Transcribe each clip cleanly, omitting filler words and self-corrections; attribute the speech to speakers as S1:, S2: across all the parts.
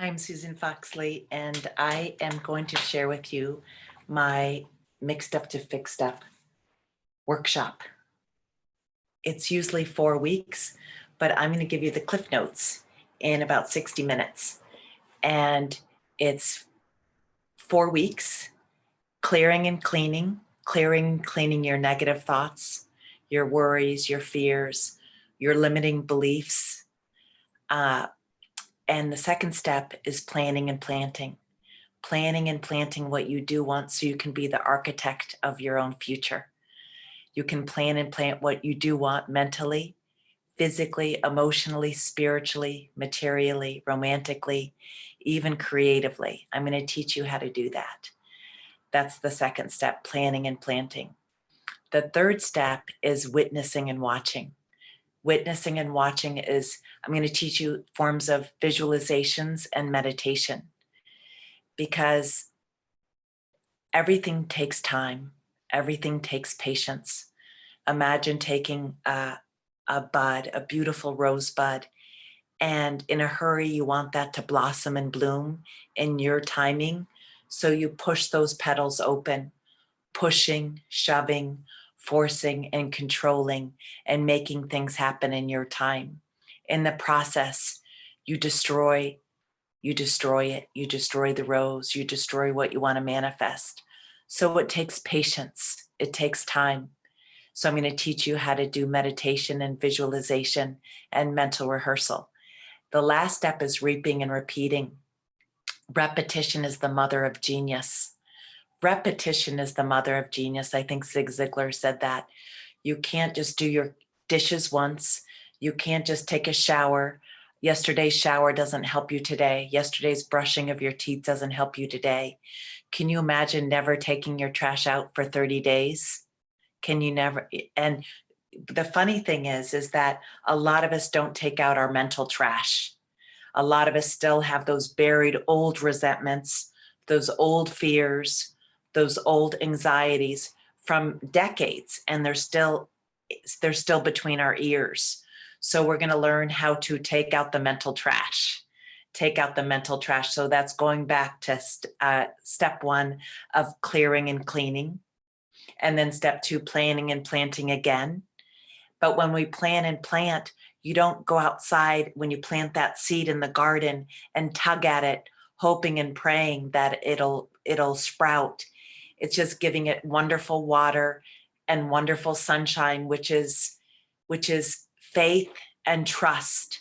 S1: I'm Susan Foxley, and I am going to share with you my Mixed Up to Fixed Up workshop. It's usually 4 weeks, but I'm going to give you the Cliff Notes in about 60 minutes. And it's 4 weeks, clearing and cleaning your negative thoughts, your worries, your fears, your limiting beliefs. And the second step is planning and planting what you do want so you can be the architect of your own future. You can plan and plant what you do want mentally, physically, emotionally, spiritually, materially, romantically, even creatively. I'm going to teach you how to do that. That's the second step, planning and planting. The third step is witnessing and watching. Witnessing and watching is, I'm going to teach you forms of visualizations and meditation, because everything takes time. Everything takes patience. Imagine taking a beautiful rosebud, and in a hurry, you want that to blossom and bloom in your timing. So you push those petals open, pushing, shoving, forcing, and controlling, and making things happen in your time. In the process, you destroy it, you destroy the rose, you destroy what you want to manifest. So it takes patience, it takes time. So I'm going to teach you how to do meditation and visualization and mental rehearsal. The last step is reaping and repeating. Repetition is the mother of genius. Repetition is the mother of genius. I think Zig Ziglar said that. You can't just do your dishes once. You can't just take a shower. Yesterday's shower doesn't help you today. Yesterday's brushing of your teeth doesn't help you today. Can you imagine never taking your trash out for 30 days? Can you never? And the funny thing is that a lot of us don't take out our mental trash. A lot of us still have those buried old resentments, those old fears, those old anxieties from decades, and they're still between our ears. So we're going to learn how to take out the mental trash. Take out the mental trash. So that's going back to step one of clearing and cleaning. And then step two, planning and planting again. But when we plan and plant, you don't go outside when you plant that seed in the garden and tug at it, hoping and praying that it'll sprout. It's just giving it wonderful water and wonderful sunshine, which is faith and trust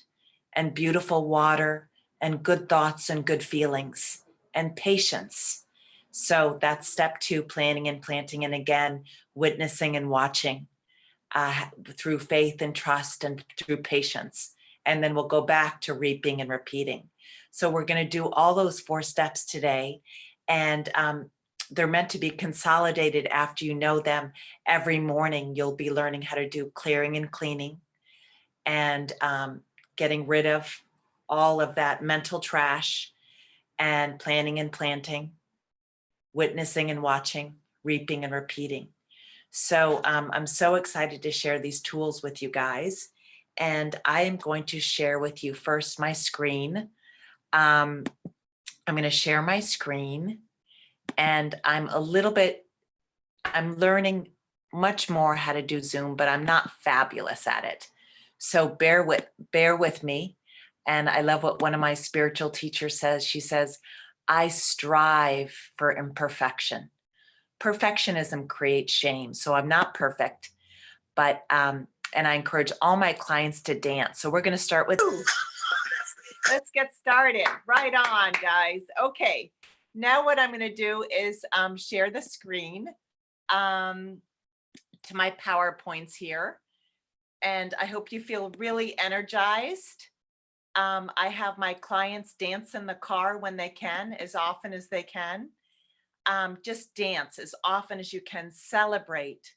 S1: and beautiful water and good thoughts and good feelings and patience. So that's step two, planning and planting, and again, witnessing and watching through faith and trust and through patience. And then we'll go back to reaping and repeating. So we're going to do all those 4 steps today. And they're meant to be consolidated after you know them. Every morning, you'll be learning how to do clearing and cleaning and getting rid of all of that mental trash, and planning and planting, witnessing and watching, reaping and repeating. So I'm so excited to share these tools with you guys. And I am going to share with you first my screen. I'm going to share my screen, and I'm learning much more how to do Zoom, but I'm not fabulous at it. So bear with me. And I love what one of my spiritual teachers says. She says, I strive for imperfection. Perfectionism creates shame. So I'm not perfect, but, and I encourage all my clients to dance. So we're going to start with, let's get started. Right on, guys. Okay. Now what I'm going to do is share the screen to my PowerPoints here. And I hope you feel really energized. I have my clients dance in the car when they can, as often as they can. Just dance as often as you can. Celebrate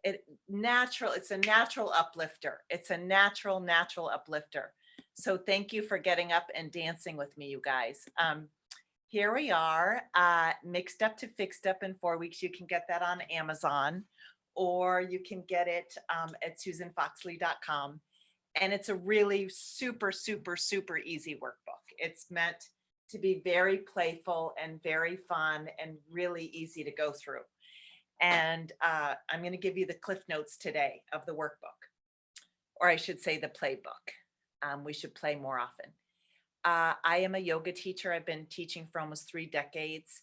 S1: it. It's a natural uplifter. It's a natural uplifter. So thank you for getting up and dancing with me, you guys. Here we are, Mixed Up to Fixed Up in 4 weeks. You can get that on Amazon, or you can get it at susanfoxley.com. And it's a really super easy workbook. It's meant to be very playful and very fun and really easy to go through. And I'm going to give you the cliff notes today of the workbook, or I should say the playbook. We should play more often. I am a yoga teacher. I've been teaching for almost 3 decades,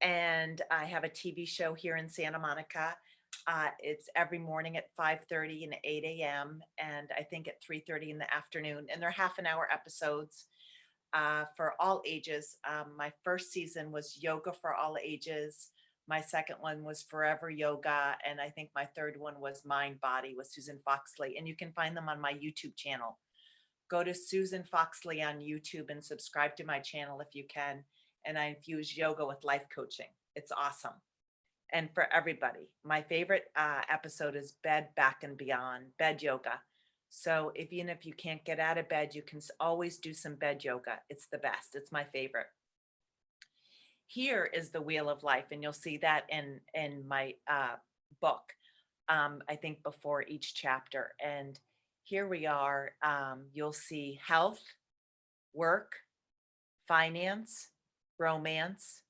S1: and I have a TV show here in Santa Monica. It's every morning at 5:30 and 8 a.m. and I think at 3:30 in the afternoon. And they're half-an-hour episodes for all ages. My first season was Yoga for All Ages. My second one was Forever Yoga. And I think my third one was Mind Body with Susan Foxley. And you can find them on my YouTube channel. Go to Susan Foxley on YouTube and subscribe to my channel if you can. And I infuse yoga with life coaching. It's awesome. And for everybody, my favorite episode is Bed, Back, and Beyond, bed yoga. So even if you can't get out of bed, you can always do some bed yoga. It's the best. It's my favorite. Here is the Wheel of Life, and you'll see that in my book, I think before each chapter. And here we are. You'll see health, work, finance, romance,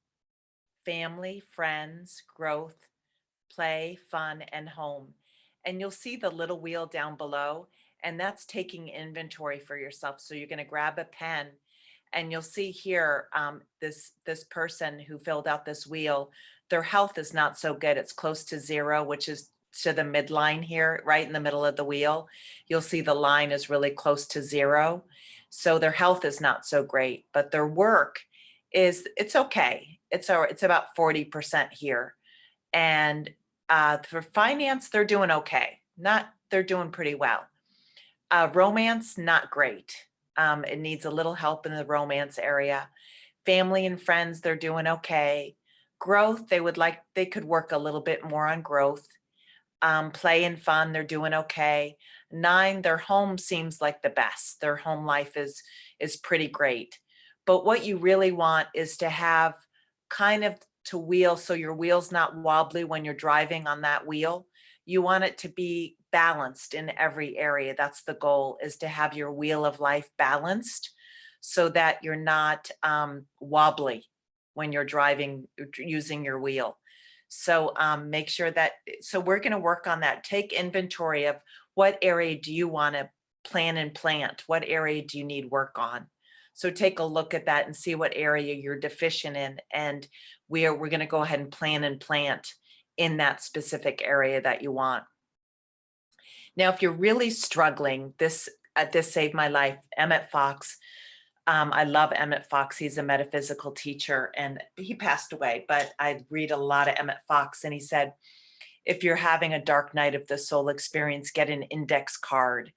S1: family, friends, growth, play, fun, and home. And you'll see the little wheel down below, and that's taking inventory for yourself. So you're going to grab a pen, and you'll see here this person who filled out this wheel, their health is not so good. It's close to 0, which is to the midline here, right in the middle of the wheel. You'll see the line is really close to 0. So their health is not so great, but their work it's okay. It's about 40% here. And for finance, they're doing okay. They're doing pretty well. Romance, not great. It needs a little help in the romance area. Family and friends, they're doing okay. Growth, they could work a little bit more on growth. Play and fun, they're doing okay. 9, their home seems like the best. Their home life is pretty great. But what you really want is to have kind of to wheel so your wheel's not wobbly when you're driving on that wheel. You want it to be balanced in every area. That's the goal, is to have your wheel of life balanced so that you're not wobbly when you're driving using your wheel. So make sure that, so we're going to work on that. Take inventory of what area do you want to plan and plant? What area do you need work on? So take a look at that and see what area you're deficient in. And we're going to go ahead and plan and plant in that specific area that you want. Now, if you're really struggling, this saved my life. Emmett Fox. I love Emmett Fox. He's a metaphysical teacher and he passed away, but I read a lot of Emmett Fox, and he said, if you're having a dark night of the soul experience, get an index card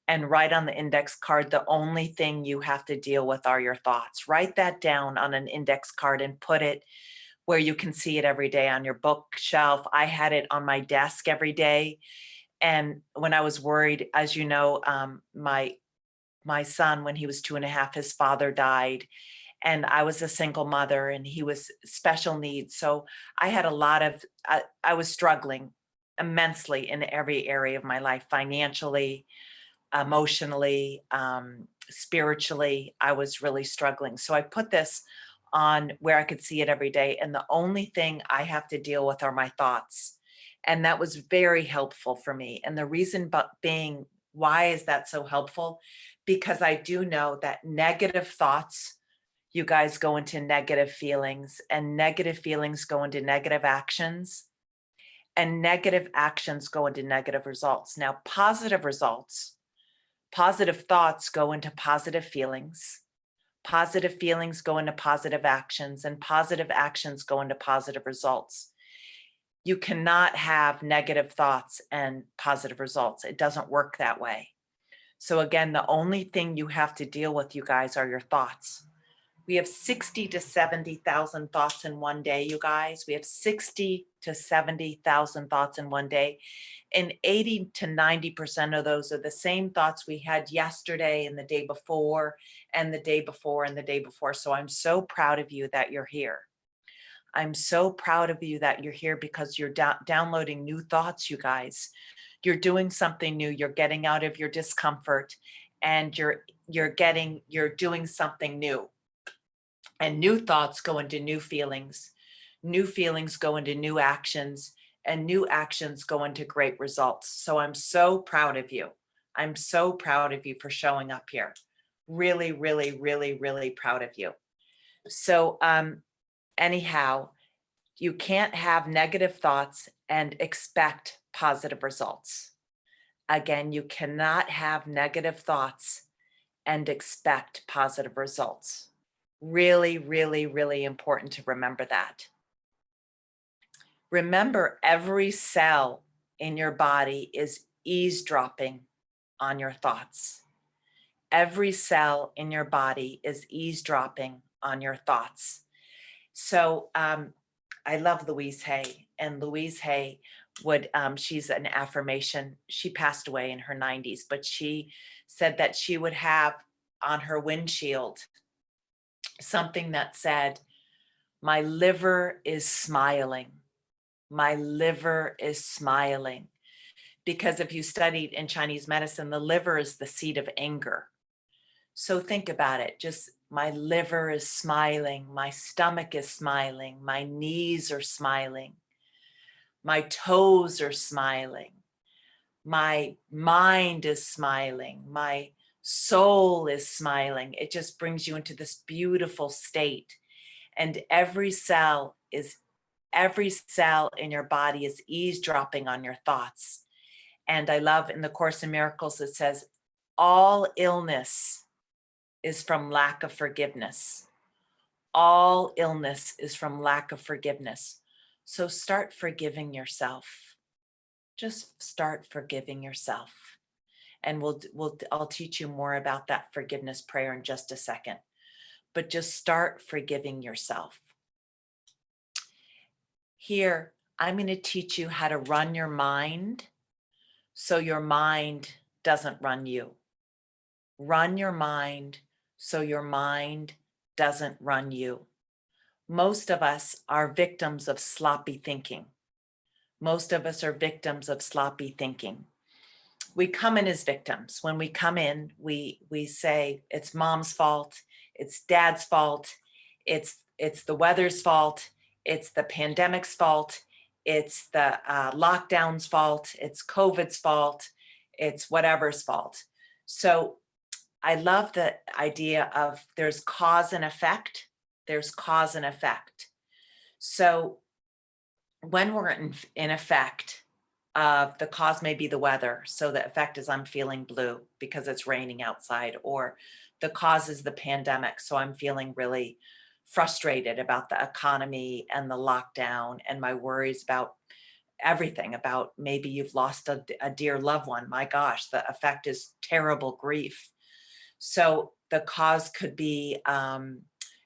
S1: and write on the index card, the only thing you have to deal with are your thoughts. Write that down on an index card and put it where you can see it every day, on your bookshelf. I had it on my desk every day. And when I was worried, as you know, my son, when he was 2.5, his father died, and I was a single mother, and he was special needs. So I had a lot of, I was struggling immensely in every area of my life, financially, emotionally, spiritually. I was really struggling. So I put this on where I could see it every day. And the only thing I have to deal with are my thoughts. And that was very helpful for me. And the reason being, why is that so helpful? Because I do know that negative thoughts, you guys, go into negative feelings, and negative feelings go into negative actions, and negative actions go into negative results. Now, positive results, positive thoughts go into positive feelings go into positive actions, and positive actions go into positive results. You cannot have negative thoughts and positive results. It doesn't work that way. So again, the only thing you have to deal with, you guys, are your thoughts. We have 60 to 70,000 thoughts in one day, you guys. We have 60 to 70,000 thoughts in one day. And 80 to 90% of those are the same thoughts we had yesterday and the day before and the day before and the day before. So I'm so proud of you that you're here. I'm so proud of you that you're here, because you're downloading new thoughts, you guys. You're doing something new. You're getting out of your discomfort, and you're doing something new. And new thoughts go into new feelings go into new actions, and new actions go into great results. So I'm so proud of you. I'm so proud of you for showing up here. Really, really, really, really proud of you. So anyhow, you can't have negative thoughts and expect positive results. Again, you cannot have negative thoughts and expect positive results. Really, really, really important to remember that. Remember, every cell in your body is eavesdropping on your thoughts. Every cell in your body is eavesdropping on your thoughts. So I love Louise Hay, and Louise Hay would, she's an affirmation. She passed away in her 90s, but she said that she would have on her windshield something that said, "My liver is smiling. My liver is smiling." Because if you studied in Chinese medicine, the liver is the seat of anger. So think about it. Just my liver is smiling. My stomach is smiling. My knees are smiling. My toes are smiling. My mind is smiling. My soul is smiling. It just brings you into this beautiful state. And every cell in your body is eavesdropping on your thoughts. And I love in the Course in Miracles, it says, all illness is from lack of forgiveness. All illness is from lack of forgiveness. So start forgiving yourself. Just start forgiving yourself. And I'll teach you more about that forgiveness prayer in just a second. But just start forgiving yourself. Here, I'm going to teach you how to run your mind so your mind doesn't run you. Run your mind so your mind doesn't run you. Most of us are victims of sloppy thinking. Most of us are victims of sloppy thinking. We come in as victims. When we come in, we say it's mom's fault, it's dad's fault, it's the weather's fault, it's the pandemic's fault, it's the lockdown's fault, it's COVID's fault, it's whatever's fault. So I love the idea of there's cause and effect. There's cause and effect. So when we're in effect, the cause may be the weather. So the effect is I'm feeling blue because it's raining outside, or the cause is the pandemic. So I'm feeling really frustrated about the economy and the lockdown and my worries about everything, about maybe you've lost a dear loved one. My gosh, the effect is terrible grief. So the cause could be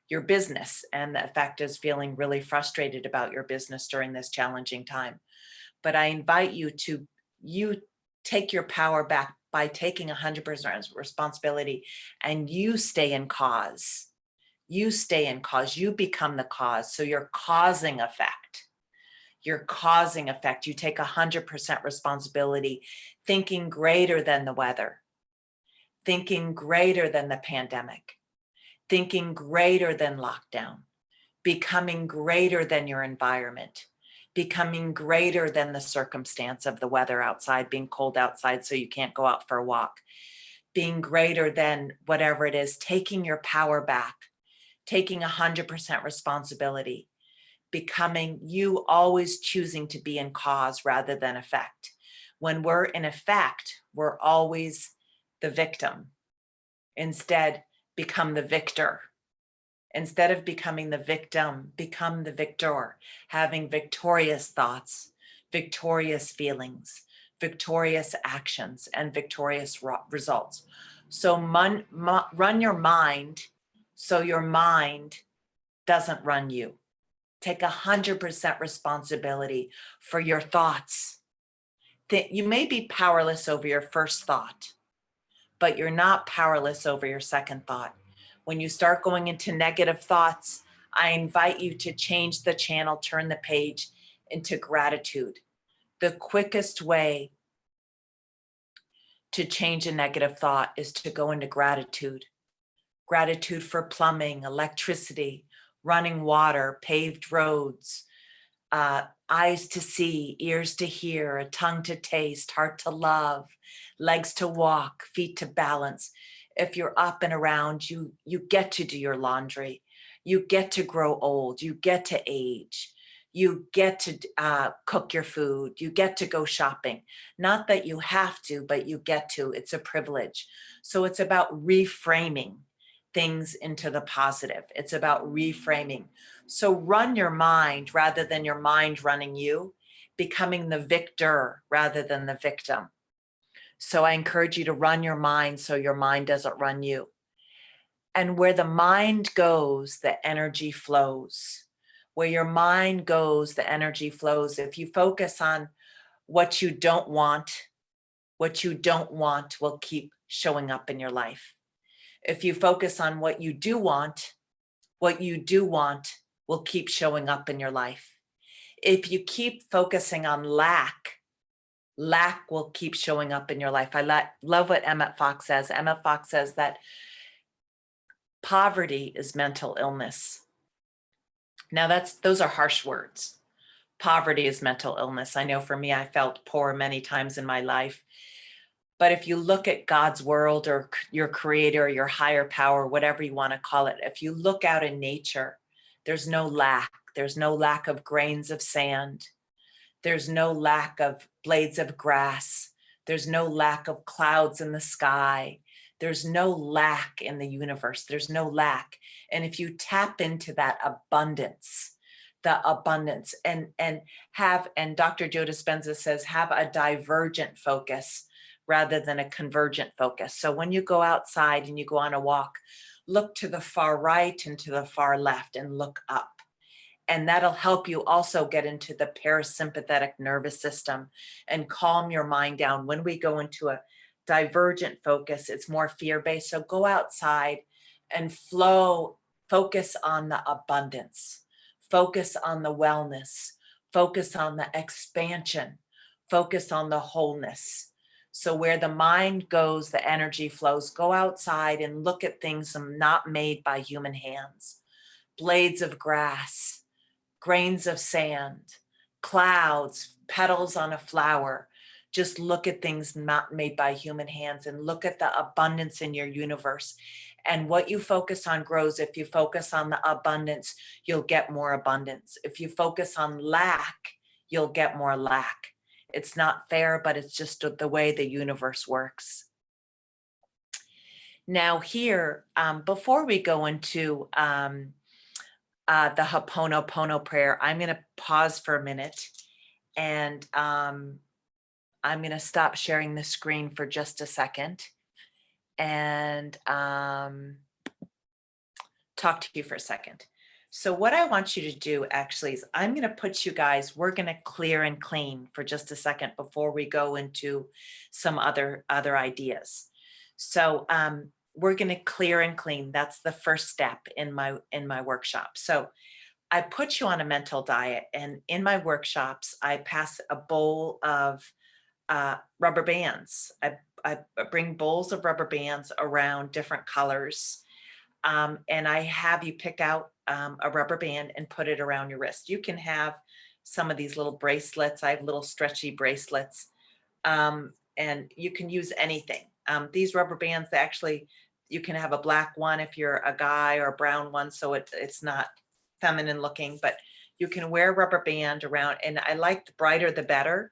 S1: your business, and the effect is feeling really frustrated about your business during this challenging time. But I invite you to take your power back by taking 100% responsibility, and you stay in cause. You stay in cause. You become the cause. So you're causing effect. You're causing effect. You take 100% responsibility, thinking greater than the weather, thinking greater than the pandemic, thinking greater than lockdown, becoming greater than your environment, becoming greater than the circumstance of the weather outside, being cold outside so you can't go out for a walk, being greater than whatever it is, taking your power back, taking 100% responsibility, becoming you, always choosing to be in cause rather than effect. When we're in effect, we're always the victim. Instead, become the victor. Instead of becoming the victim, become the victor, having victorious thoughts, victorious feelings, victorious actions, and victorious results. So run your mind so your mind doesn't run you. Take 100% responsibility for your thoughts. You may be powerless over your first thought, but you're not powerless over your second thought. When you start going into negative thoughts, I invite you to change the channel, turn the page into gratitude. The quickest way to change a negative thought is to go into gratitude. gratitude for plumbing, electricity, running water, paved roads, eyes to see, ears to hear, a tongue to taste, heart to love, legs to walk, feet to balance. If you're up and around, you get to do your laundry. You get to grow old. You get to age. You get to cook your food. You get to go shopping. Not that you have to, but you get to. It's a privilege. So it's about reframing things into the positive. It's about reframing. So run your mind rather than your mind running you, becoming the victor rather than the victim. So I encourage you to run your mind so your mind doesn't run you. And where the mind goes, the energy flows. Where your mind goes, the energy flows. If you focus on what you don't want will keep showing up in your life. If you focus on what you do want will keep showing up in your life. If you keep focusing on lack will keep showing up in your life. I love what Emmett Fox says. Emmett Fox says that poverty is mental illness. Now those are harsh words. Poverty is mental illness. I know for me, I felt poor many times in my life. But if you look at God's world or your creator, your higher power, whatever you want to call it, if you look out in nature, there's no lack. There's no lack of grains of sand. There's no lack of blades of grass. There's no lack of clouds in the sky. There's no lack in the universe. There's no lack. And if you tap into that abundance, and Dr. Joe Dispenza says, have a divergent focus rather than a convergent focus. So when you go outside and you go on a walk, look to the far right and to the far left and look up. And that'll help you also get into the parasympathetic nervous system and calm your mind down. When we go into a divergent focus, it's more fear-based. So go outside and flow, focus on the abundance, focus on the wellness, focus on the expansion, focus on the wholeness. So where the mind goes, the energy flows. Go outside and look at things not made by human hands. Blades of grass, grains of sand, clouds, petals on a flower. Just look at things not made by human hands and look at the abundance in your universe. And what you focus on grows. If you focus on the abundance, you'll get more abundance. If you focus on lack, you'll get more lack. It's not fair, but it's just the way the universe works. Now here, before we go into the Hapona prayer, I'm going to pause for a minute and I'm going to stop sharing the screen for just a second and talk to you for a second. So what I want you to do actually is I'm going to put you guys, we're going to clear and clean for just a second before we go into some other ideas. So we're going to clear and clean. That's the first step in my workshop. So I put you on a mental diet, and in my workshops, I pass a bowl of rubber bands. I bring bowls of rubber bands around different colors. And I have you pick out a rubber band and put it around your wrist. You can have some of these little bracelets. I have little stretchy bracelets, and you can use anything. These rubber bands, you can have a black one if you're a guy, or a brown one, so it's not feminine looking, but you can wear a rubber band around. And I like the brighter the better,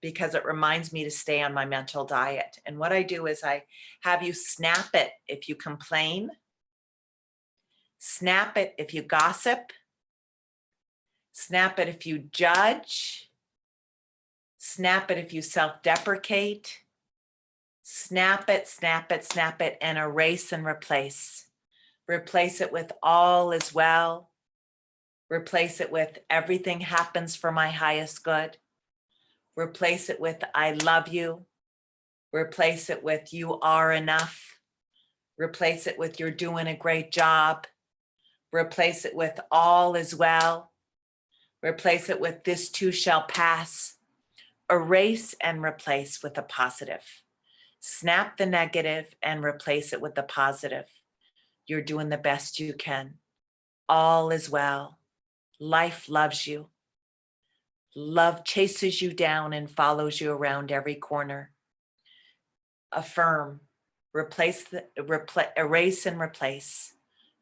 S1: because it reminds me to stay on my mental diet. And what I do is I have you snap it if you complain. Snap it if you gossip. Snap it if you judge. Snap it if you self-deprecate. Snap it, snap it, snap it, and erase and replace. Replace it with all is well. Replace it with everything happens for my highest good. Replace it with I love you. Replace it with you are enough. Replace it with you're doing a great job. Replace it with all is well. Replace it with this too shall pass. Erase and replace with a positive. Snap the negative and replace it with the positive. You're doing the best you can. All is well. Life loves you. Love chases you down and follows you around every corner. Affirm. Erase and replace.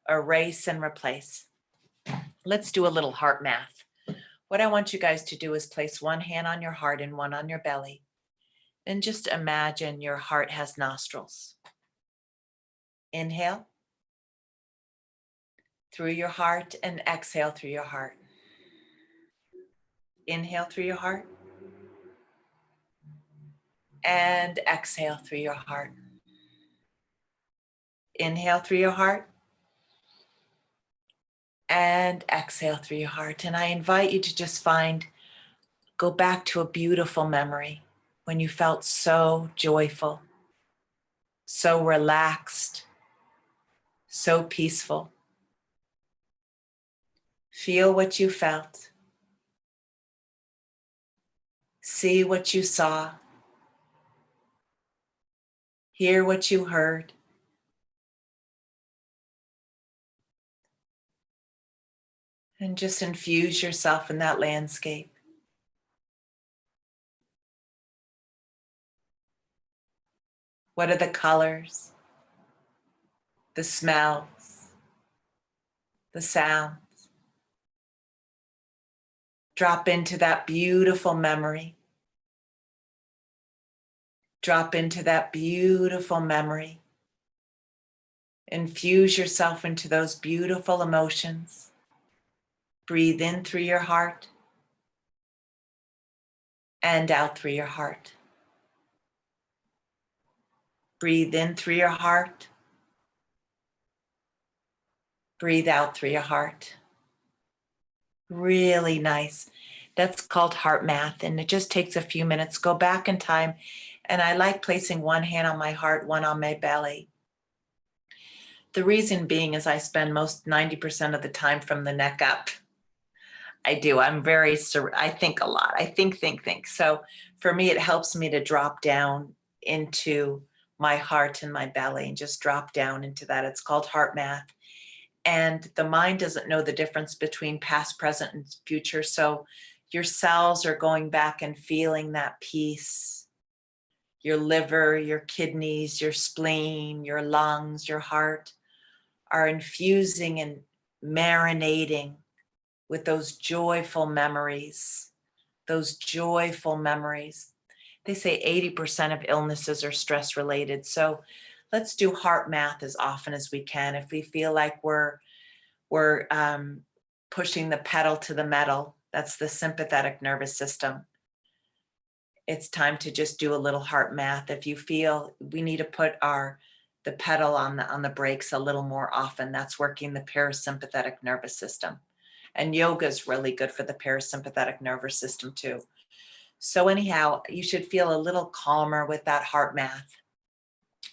S1: Erase and replace. Let's do a little heart math. What I want you guys to do is place one hand on your heart and one on your belly. And just imagine your heart has nostrils. Inhale through your heart and exhale through your heart. Inhale through your heart and exhale through your heart. Inhale through your heart and exhale through your heart. And I invite you to just go back to a beautiful memory when you felt so joyful, so relaxed, so peaceful. Feel what you felt. See what you saw. Hear what you heard. And just infuse yourself in that landscape. What are the colors, the smells, the sounds? Drop into that beautiful memory. Drop into that beautiful memory. Infuse yourself into those beautiful emotions. Breathe in through your heart and out through your heart. Breathe in through your heart. Breathe out through your heart. Really nice. That's called heart math, and it just takes a few minutes. Go back in time, and I like placing one hand on my heart, one on my belly. The reason being is I spend most 90% of the time from the neck up. I do. I think a lot. I think. So for me, it helps me to drop down into my heart and my belly and just drop down into that. It's called heart math. And the mind doesn't know the difference between past, present, and future. So your cells are going back and feeling that peace. Your liver, your kidneys, your spleen, your lungs, your heart are infusing and marinating with those joyful memories, those joyful memories. They say 80% of illnesses are stress related. So let's do heart math as often as we can. If we feel like we're pushing the pedal to the metal, that's the sympathetic nervous system. It's time to just do a little heart math. If you feel we need to put the pedal on the brakes a little more often, that's working the parasympathetic nervous system. And yoga is really good for the parasympathetic nervous system too. So anyhow, you should feel a little calmer with that heart math.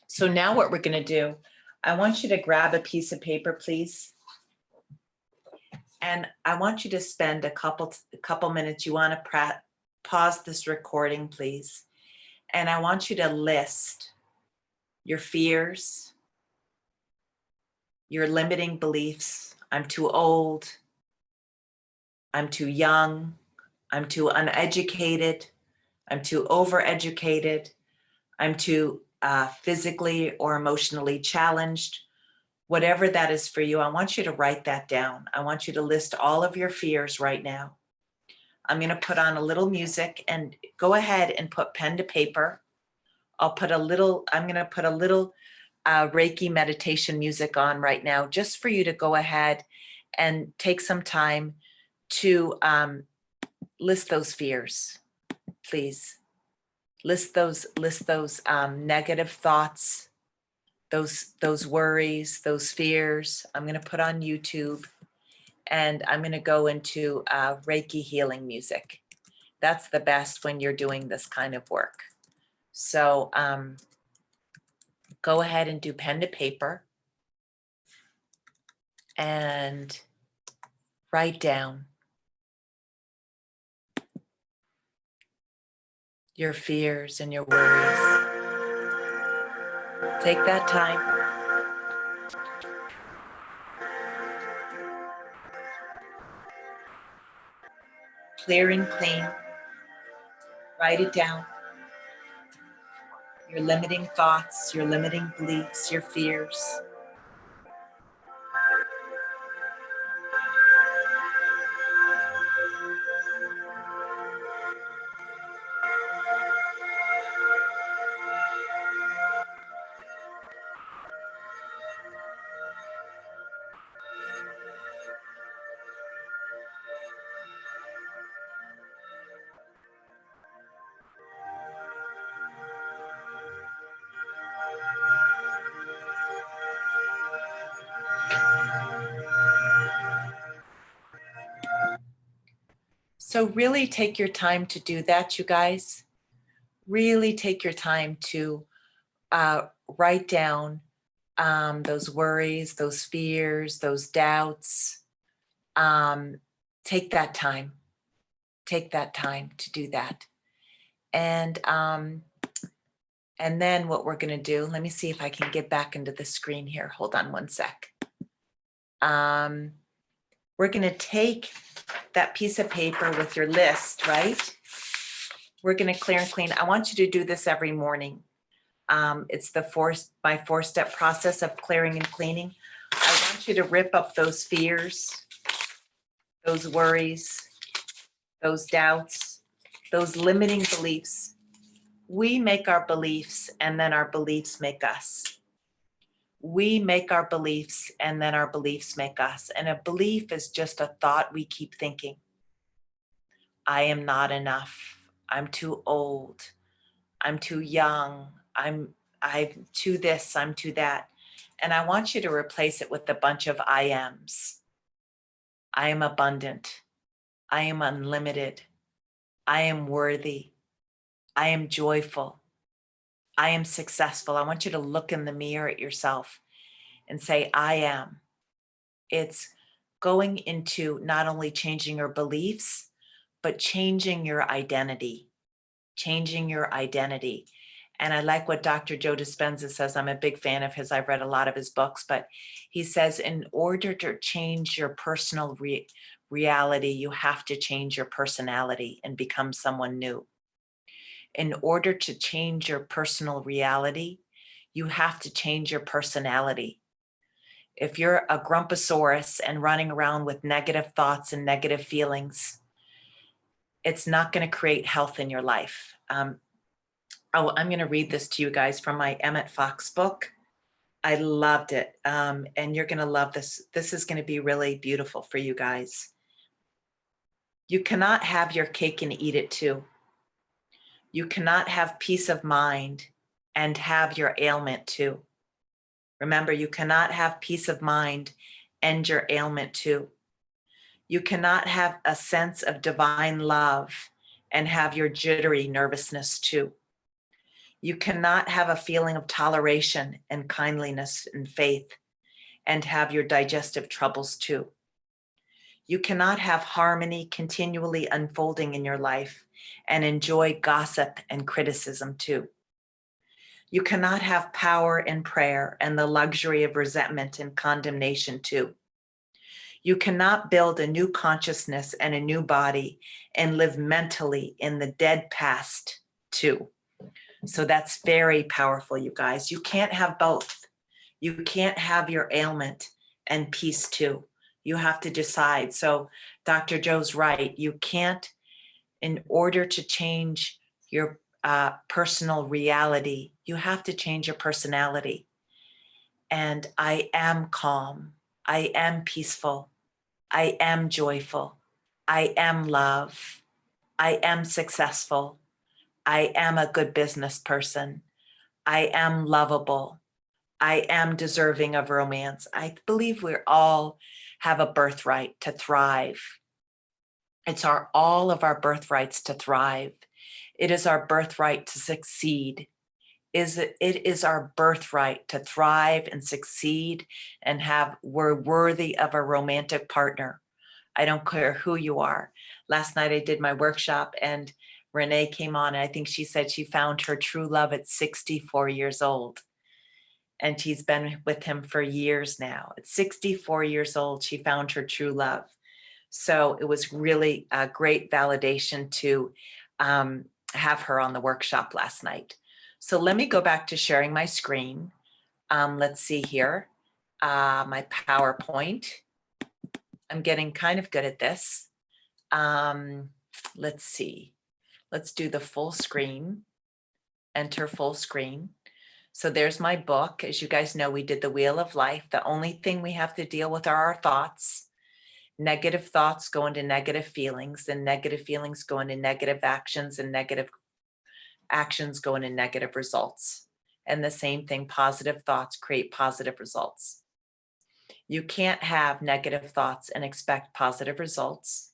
S1: So now what we're going to do, I want you to grab a piece of paper, please. And I want you to spend a couple minutes. You want to pause this recording, please. And I want you to list your fears, your limiting beliefs. I'm too old. I'm too young. I'm too uneducated. I'm too overeducated. I'm too physically or emotionally challenged. Whatever that is for you, I want you to write that down. I want you to list all of your fears right now. I'm going to put on a little music, and go ahead and put pen to paper. I'm going to put a little Reiki meditation music on right now, just for you to go ahead and take some time to list those fears, please. List those negative thoughts, those worries, those fears. I'm going to put on YouTube, and I'm going to go into Reiki healing music. That's the best when you're doing this kind of work. So go ahead and do pen to paper and write down your fears and your worries. Take that time. clear and clean. Write it down. Your limiting thoughts, your limiting beliefs, your fears. So really take your time to do that, you guys. Really take your time to write down those worries, those fears, those doubts. Take that time. Take that time to do that. And then what we're going to do, let me see if I can get back into the screen here. Hold on one sec. We're going to take that piece of paper with your list, right? We're going to clear and clean. I want you to do this every morning. It's my 4-step process of clearing and cleaning. I want you to rip up those fears, those worries, those doubts, those limiting beliefs. We make our beliefs, and then our beliefs make us. We make our beliefs, and then our beliefs make us. And a belief is just a thought we keep thinking. I am not enough. I'm too old. I'm too young. I'm too this, I'm too that. And I want you to replace it with a bunch of I ams. I am abundant. I am unlimited. I am worthy. I am joyful. I am successful. I want you to look in the mirror at yourself and say, I am. It's going into not only changing your beliefs, but changing your identity. Changing your identity. And I like what Dr. Joe Dispenza says. I'm a big fan of his. I've read a lot of his books, but he says, in order to change your personal reality, you have to change your personality and become someone new. In order to change your personal reality, you have to change your personality. If you're a grumposaurus and running around with negative thoughts and negative feelings, it's not going to create health in your life. I'm going to read this to you guys from my Emmett Fox book. I loved it. And you're going to love this. This is going to be really beautiful for you guys. You cannot have your cake and eat it too. You cannot have peace of mind and have your ailment too. Remember, you cannot have peace of mind and your ailment too. You cannot have a sense of divine love and have your jittery nervousness too. You cannot have a feeling of toleration and kindliness and faith and have your digestive troubles too. You cannot have harmony continually unfolding in your life and enjoy gossip and criticism too. You cannot have power in prayer and the luxury of resentment and condemnation too. You cannot build a new consciousness and a new body and live mentally in the dead past too. So that's very powerful, you guys. You can't have both. You can't have your ailment and peace too. You have to decide. So Dr. Joe's right. You can't, in order to change your personal reality, you have to change your personality. And I am calm. I am peaceful. I am joyful. I am love. I am successful. I am a good business person. I am lovable. I am deserving of romance. I believe we all have a birthright to thrive. It's all of our birthrights to thrive. It is our birthright to succeed. It is our birthright to thrive and succeed and we're worthy of a romantic partner. I don't care who you are. Last night I did my workshop and Renee came on and I think she said she found her true love at 64 years old. And she's been with him for years now. At 64 years old, she found her true love. So it was really a great validation to have her on the workshop last night. So let me go back to sharing my screen. Let's see here, my PowerPoint. I'm getting kind of good at this. Let's see. Let's do the full screen. Enter full screen. So there's my book. As you guys know, we did the Wheel of Life. The only thing we have to deal with are our thoughts. Negative thoughts go into negative feelings, and negative feelings go into negative actions, and negative actions go into negative results. And the same thing, positive thoughts create positive results. You can't have negative thoughts and expect positive results.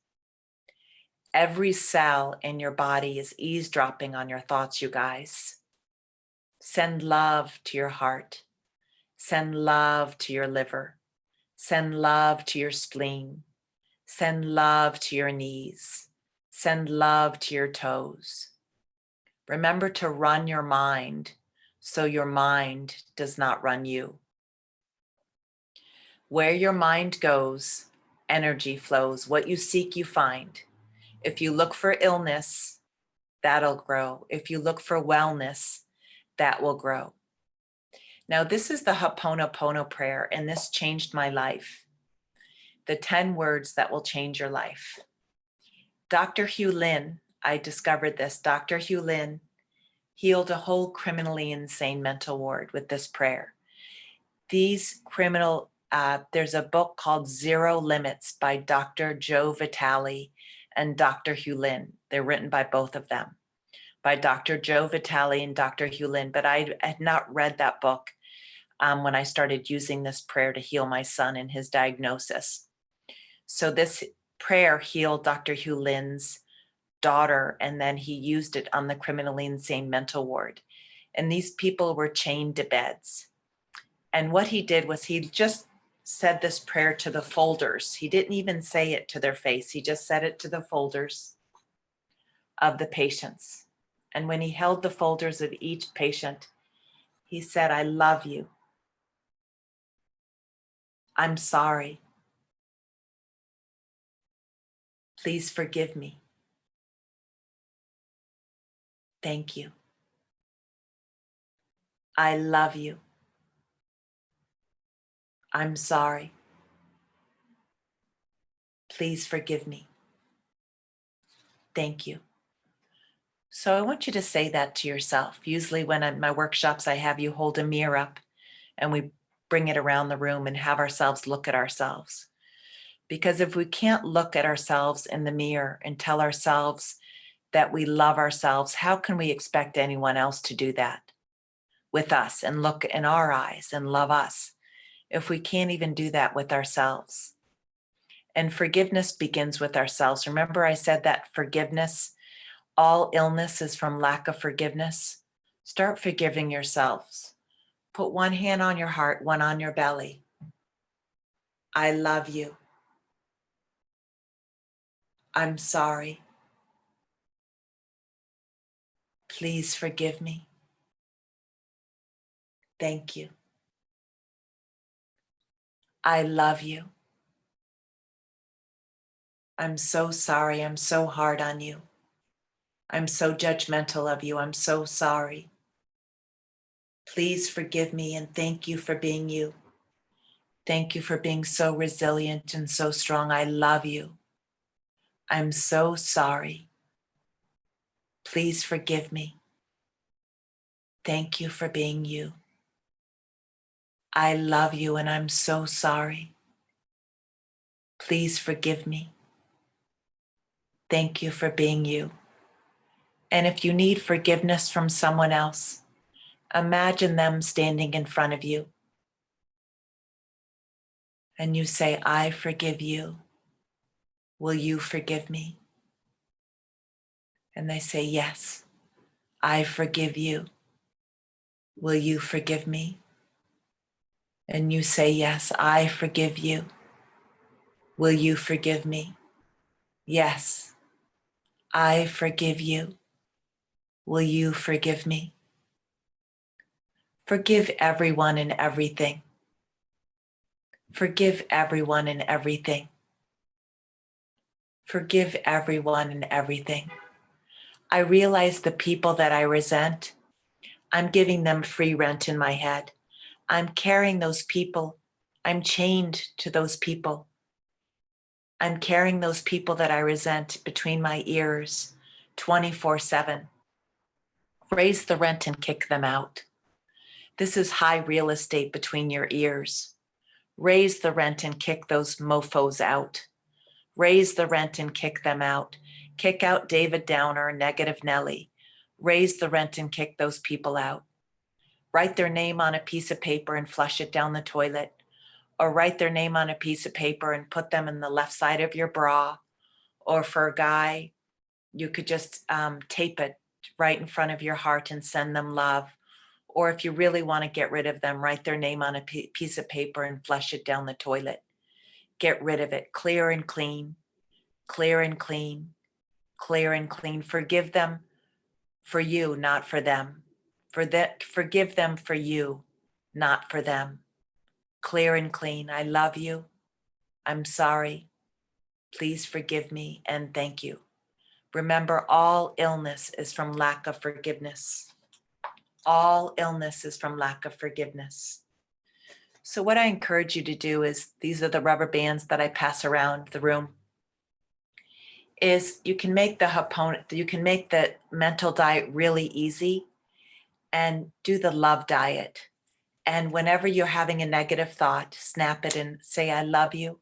S1: Every cell in your body is eavesdropping on your thoughts, you guys. Send love to your heart. Send love to your liver. Send love to your spleen. Send love to your knees. Send love to your toes. Remember to run your mind so your mind does not run you. Where your mind goes, energy flows. What you seek, you find. If you look for illness, that'll grow. If you look for wellness, that will grow. Now, this is the Hapona Pono prayer, and this changed my life. The 10 words that will change your life. Dr. Hugh Lin, I discovered this. Dr. Hugh Lin healed a whole criminally insane mental ward with this prayer. These there's a book called Zero Limits by Dr. Joe Vitale and Dr. Hugh Lin. They're written by both of them, by Dr. Joe Vitale and Dr. Hugh Lin, but I had not read that book when I started using this prayer to heal my son in his diagnosis. So this prayer healed Dr. Hugh Lin's daughter, and then he used it on the criminally insane mental ward. And these people were chained to beds. And what he did was he just said this prayer to the folders. He didn't even say it to their face. He just said it to the folders of the patients. And when he held the folders of each patient, he said, I love you. I'm sorry. Please forgive me. Thank you. I love you. I'm sorry. Please forgive me. Thank you. So I want you to say that to yourself. Usually when at my workshops, I have you hold a mirror up and we bring it around the room and have ourselves look at ourselves. Because if we can't look at ourselves in the mirror and tell ourselves that we love ourselves, how can we expect anyone else to do that with us and look in our eyes and love us if we can't even do that with ourselves? And forgiveness begins with ourselves. Remember, I said that forgiveness, all illness is from lack of forgiveness. Start forgiving yourselves. Put one hand on your heart, one on your belly. I love you. I'm sorry. Please forgive me. Thank you. I love you. I'm so sorry. I'm so hard on you. I'm so judgmental of you. I'm so sorry. Please forgive me and thank you for being you. Thank you for being so resilient and so strong. I love you. I'm so sorry. Please forgive me. Thank you for being you. I love you and I'm so sorry. Please forgive me. Thank you for being you. And if you need forgiveness from someone else, imagine them standing in front of you. And you say, I forgive you. Will you forgive me? And they say, yes, I forgive you. Will you forgive me? And you say, yes, I forgive you. Will you forgive me? Yes, I forgive you. Will you forgive me? Forgive everyone and everything. Forgive everyone and everything. Forgive everyone and everything. I realize the people that I resent, I'm giving them free rent in my head. I'm carrying those people. I'm chained to those people. I'm carrying those people that I resent between my ears 24/7. Raise the rent and kick them out. This is high real estate between your ears. Raise the rent and kick those mofos out. Raise the rent and kick them out. Kick out David Downer, Negative Nelly. Raise the rent and kick those people out. Write their name on a piece of paper and flush it down the toilet. Or write their name on a piece of paper and put them in the left side of your bra. Or for a guy, you could just tape it right in front of your heart and send them love. Or if you really want to get rid of them, write their name on a piece of paper and flush it down the toilet. Get rid of it. Clear and clean. Clear and clean. Clear and clean. Forgive them for you, not for them. Forgive them for you, not for them. Clear and clean. I love you. I'm sorry. Please forgive me and thank you. Remember, all illness is from lack of forgiveness. All illness is from lack of forgiveness. So what I encourage you to do is, these are the rubber bands that I pass around the room, is you can make the Hapona, you can make the mental diet really easy and do the love diet. And whenever you're having a negative thought, snap it and say, I love you.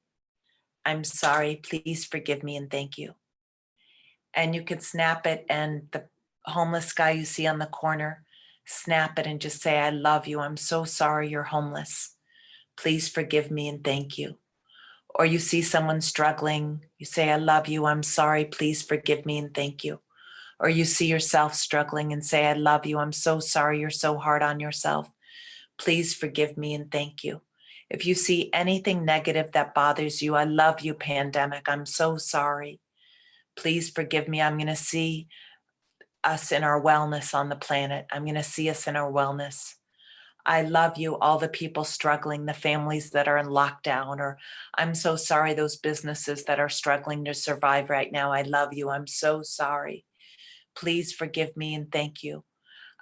S1: I'm sorry. Please forgive me and thank you. And you can snap it, and the homeless guy you see on the corner, snap it and just say, I love you. I'm so sorry you're homeless. Please forgive me and thank you. Or you see someone struggling, you say, I love you. I'm sorry. Please forgive me and thank you. Or you see yourself struggling and say, I love you. I'm so sorry you're so hard on yourself. Please forgive me and thank you. If you see anything negative that bothers you, I love you, pandemic. I'm so sorry. Please forgive me. I'm going to see us in our wellness on the planet. I'm going to see us in our wellness. I love you, all the people struggling, the families that are in lockdown, or I'm so sorry, those businesses that are struggling to survive right now. I love you. I'm so sorry. Please forgive me and thank you.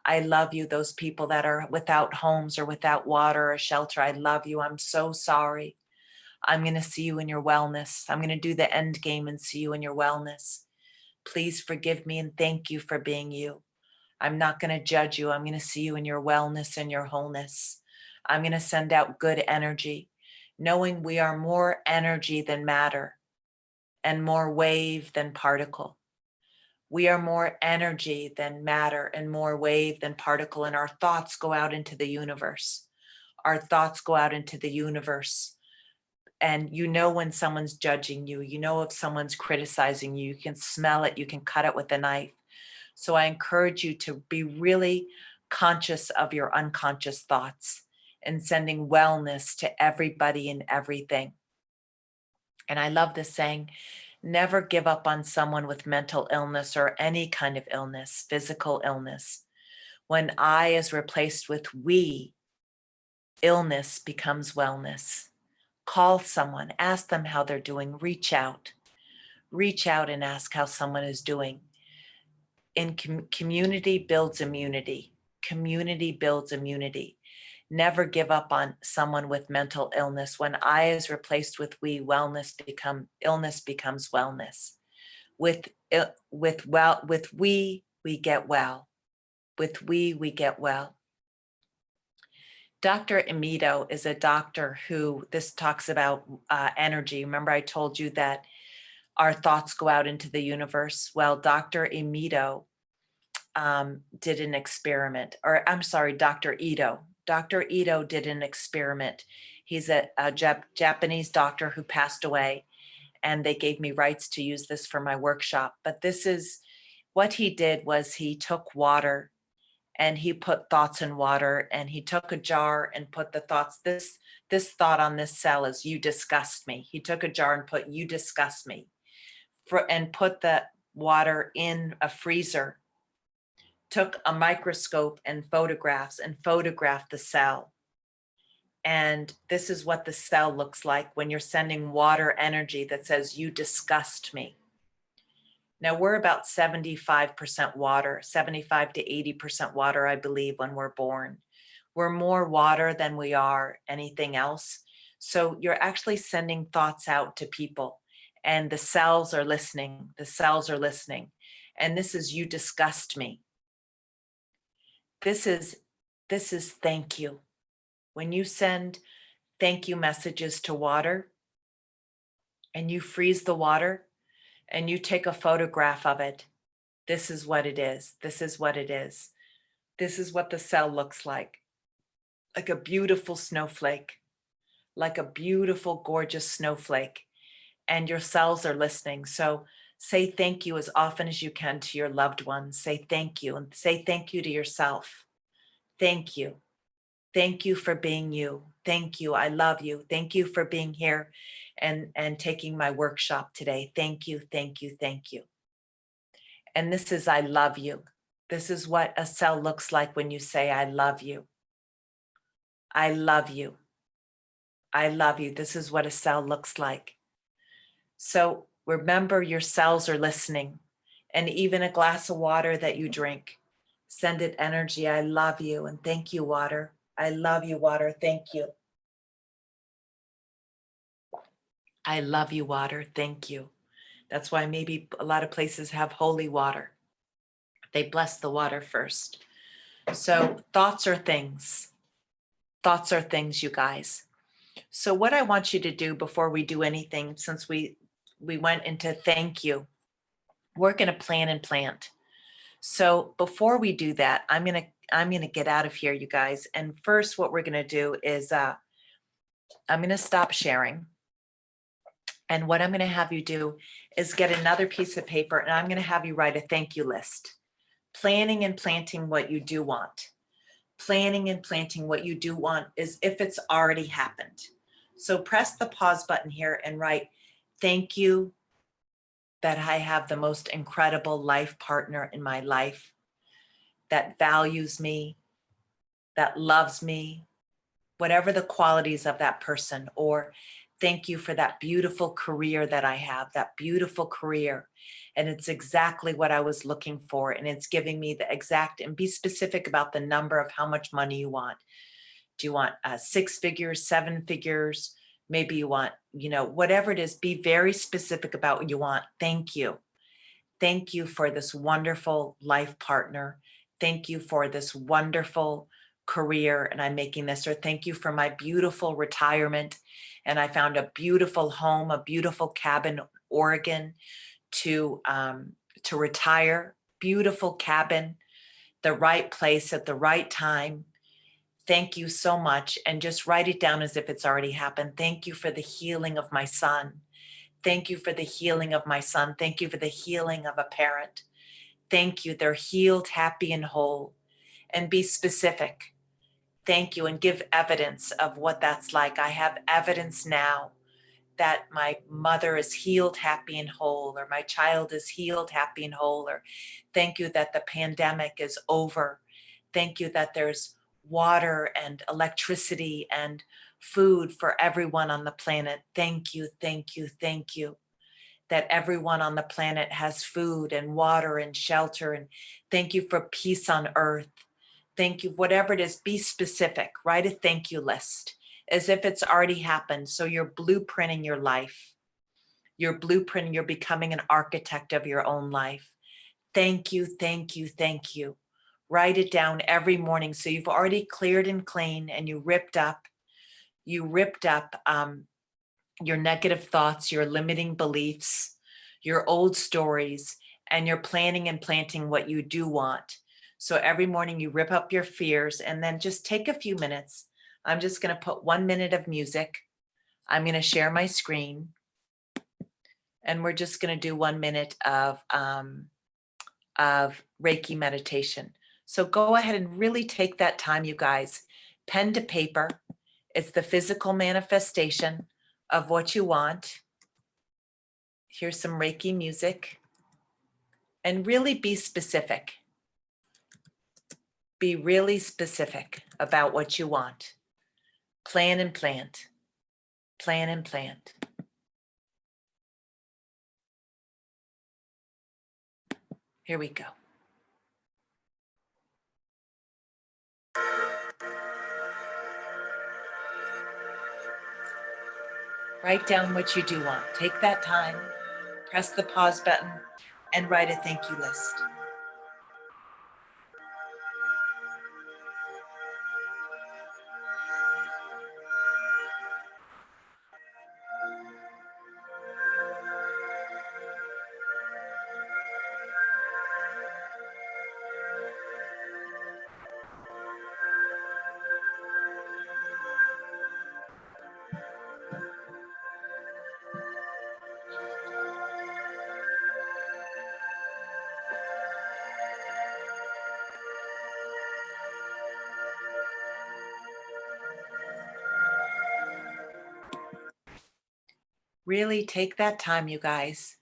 S1: I love you, those people that are without homes or without water or shelter. I love you. I'm so sorry. I'm going to see you in your wellness. I'm going to do the end game and see you in your wellness. Please forgive me and thank you for being you. I'm not going to judge you. I'm going to see you in your wellness and your wholeness. I'm going to send out good energy, knowing we are more energy than matter and more wave than particle. We are more energy than matter and more wave than particle, and our thoughts go out into the universe. Our thoughts go out into the universe. And you know when someone's judging you, you know if someone's criticizing you, you can smell it, you can cut it with a knife. So I encourage you to be really conscious of your unconscious thoughts and sending wellness to everybody and everything. And I love this saying, never give up on someone with mental illness or any kind of illness, physical illness. When I is replaced with we, illness becomes wellness. Call someone, ask them how they're doing, reach out and ask how someone is doing. Community builds immunity. Community builds immunity. Never give up on someone with mental illness. When I is replaced with we, illness becomes wellness. With we get well. With we get well. Dr. Emito is a doctor who, this talks about energy. Remember I told you that our thoughts go out into the universe? Well, Dr. Emito did an experiment, or I'm sorry, Dr. Ito. Dr. Ito did an experiment. He's a Japanese doctor who passed away, and they gave me rights to use this for my workshop. But this is what he did: was he took water and he put thoughts in water, and he took a jar and put the thoughts, this thought on this cell is you disgust me. He took a jar and put you disgust me, and put the water in a freezer, took a microscope and photographed the cell. And this is what the cell looks like when you're sending water energy that says, you disgust me. Now we're about 75% water, 75 to 80% water, I believe, when we're born. We're more water than we are anything else. So you're actually sending thoughts out to people, and the cells are listening. The cells are listening. And this is, you disgust me. This is thank you. When you send thank you messages to water and you freeze the water and you take a photograph of it, this is what it is. This is what it is. This is what the cell looks like a beautiful snowflake, like a beautiful, gorgeous snowflake. And your cells are listening. So say thank you as often as you can to your loved ones. Say thank you, and say thank you to yourself. Thank you. Thank you for being you. Thank you. I love you. Thank you for being here and taking my workshop today. Thank you. Thank you. Thank you. And this is, I love you. This is what a cell looks like when you say, I love you. I love you. I love you. This is what a cell looks like. So remember, your cells are listening. And even a glass of water that you drink, send it energy. I love you. And thank you, water. I love you, water. Thank you. I love you, water. Thank you. That's why maybe a lot of places have holy water. They bless the water first. So thoughts are things. Thoughts are things, you guys. So what I want you to do before we do anything, since we went into thank you, we're going to plan and plant. So before we do that, I'm going to get out of here, you guys. And first, what we're going to do is I'm going to stop sharing. And what I'm going to have you do is get another piece of paper, and I'm going to have you write a thank you list. Planning and planting what you do want. Planning and planting what you do want is if it's already happened. So press the pause button here and write, thank you that I have the most incredible life partner in my life that values me, that loves me, whatever the qualities of that person. Or thank you for that beautiful career that I have, that beautiful career. And it's exactly what I was looking for. And it's giving me the exact, and be specific about the number of how much money you want. Do you want 6 figures, 7 figures? Maybe you want, whatever it is, be very specific about what you want. Thank you. Thank you for this wonderful life partner. Thank you for this wonderful career, and I'm making this, or thank you for my beautiful retirement. And I found a beautiful home, a beautiful cabin, Oregon, to retire. Beautiful cabin, the right place at the right time. Thank you so much. And just write it down as if it's already happened. Thank you for the healing of my son. Thank you for the healing of my son. Thank you for the healing of a parent. Thank you. They're healed, happy, and whole. And be specific. Thank you. And give evidence of what that's like. I have evidence now that my mother is healed, happy, and whole, or my child is healed, happy, and whole, or thank you that the pandemic is over. Thank you that there's water and electricity and food for everyone on the planet. Thank you, thank you, thank you that everyone on the planet has food and water and shelter. And thank you for peace on earth. Thank you, whatever it is, be specific. Write a thank you list as if it's already happened. So you're blueprinting your life. You're blueprinting, you're becoming an architect of your own life. Thank you, thank you, thank you. Write it down every morning. So you've already cleared and clean, and you ripped up your negative thoughts, your limiting beliefs, your old stories, and you're planning and planting what you do want. So every morning you rip up your fears, and then just take a few minutes. I'm just going to put 1 minute of music. I'm going to share my screen, and we're just going to do 1 minute of Reiki meditation. So go ahead and really take that time, you guys. Pen to paper. It's the physical manifestation of what you want. Here's some Reiki music. And really be specific. Be really specific about what you want. Plan and plant. Plan and plant. Here we go. Write down what you do want. Take that time, press the pause button, and write a thank you list. Really take that time, you guys,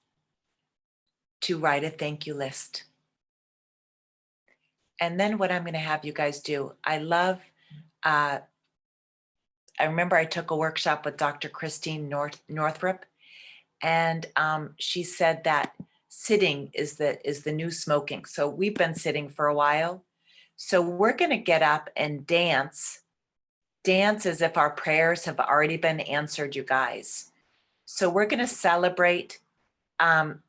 S1: to write a thank you list. And then what I'm going to have you guys do, I remember I took a workshop with Dr. Christine Northrup, and she said that sitting is the new smoking. So we've been sitting for a while. So we're going to get up and dance as if our prayers have already been answered, you guys. So we're going to celebrate. We're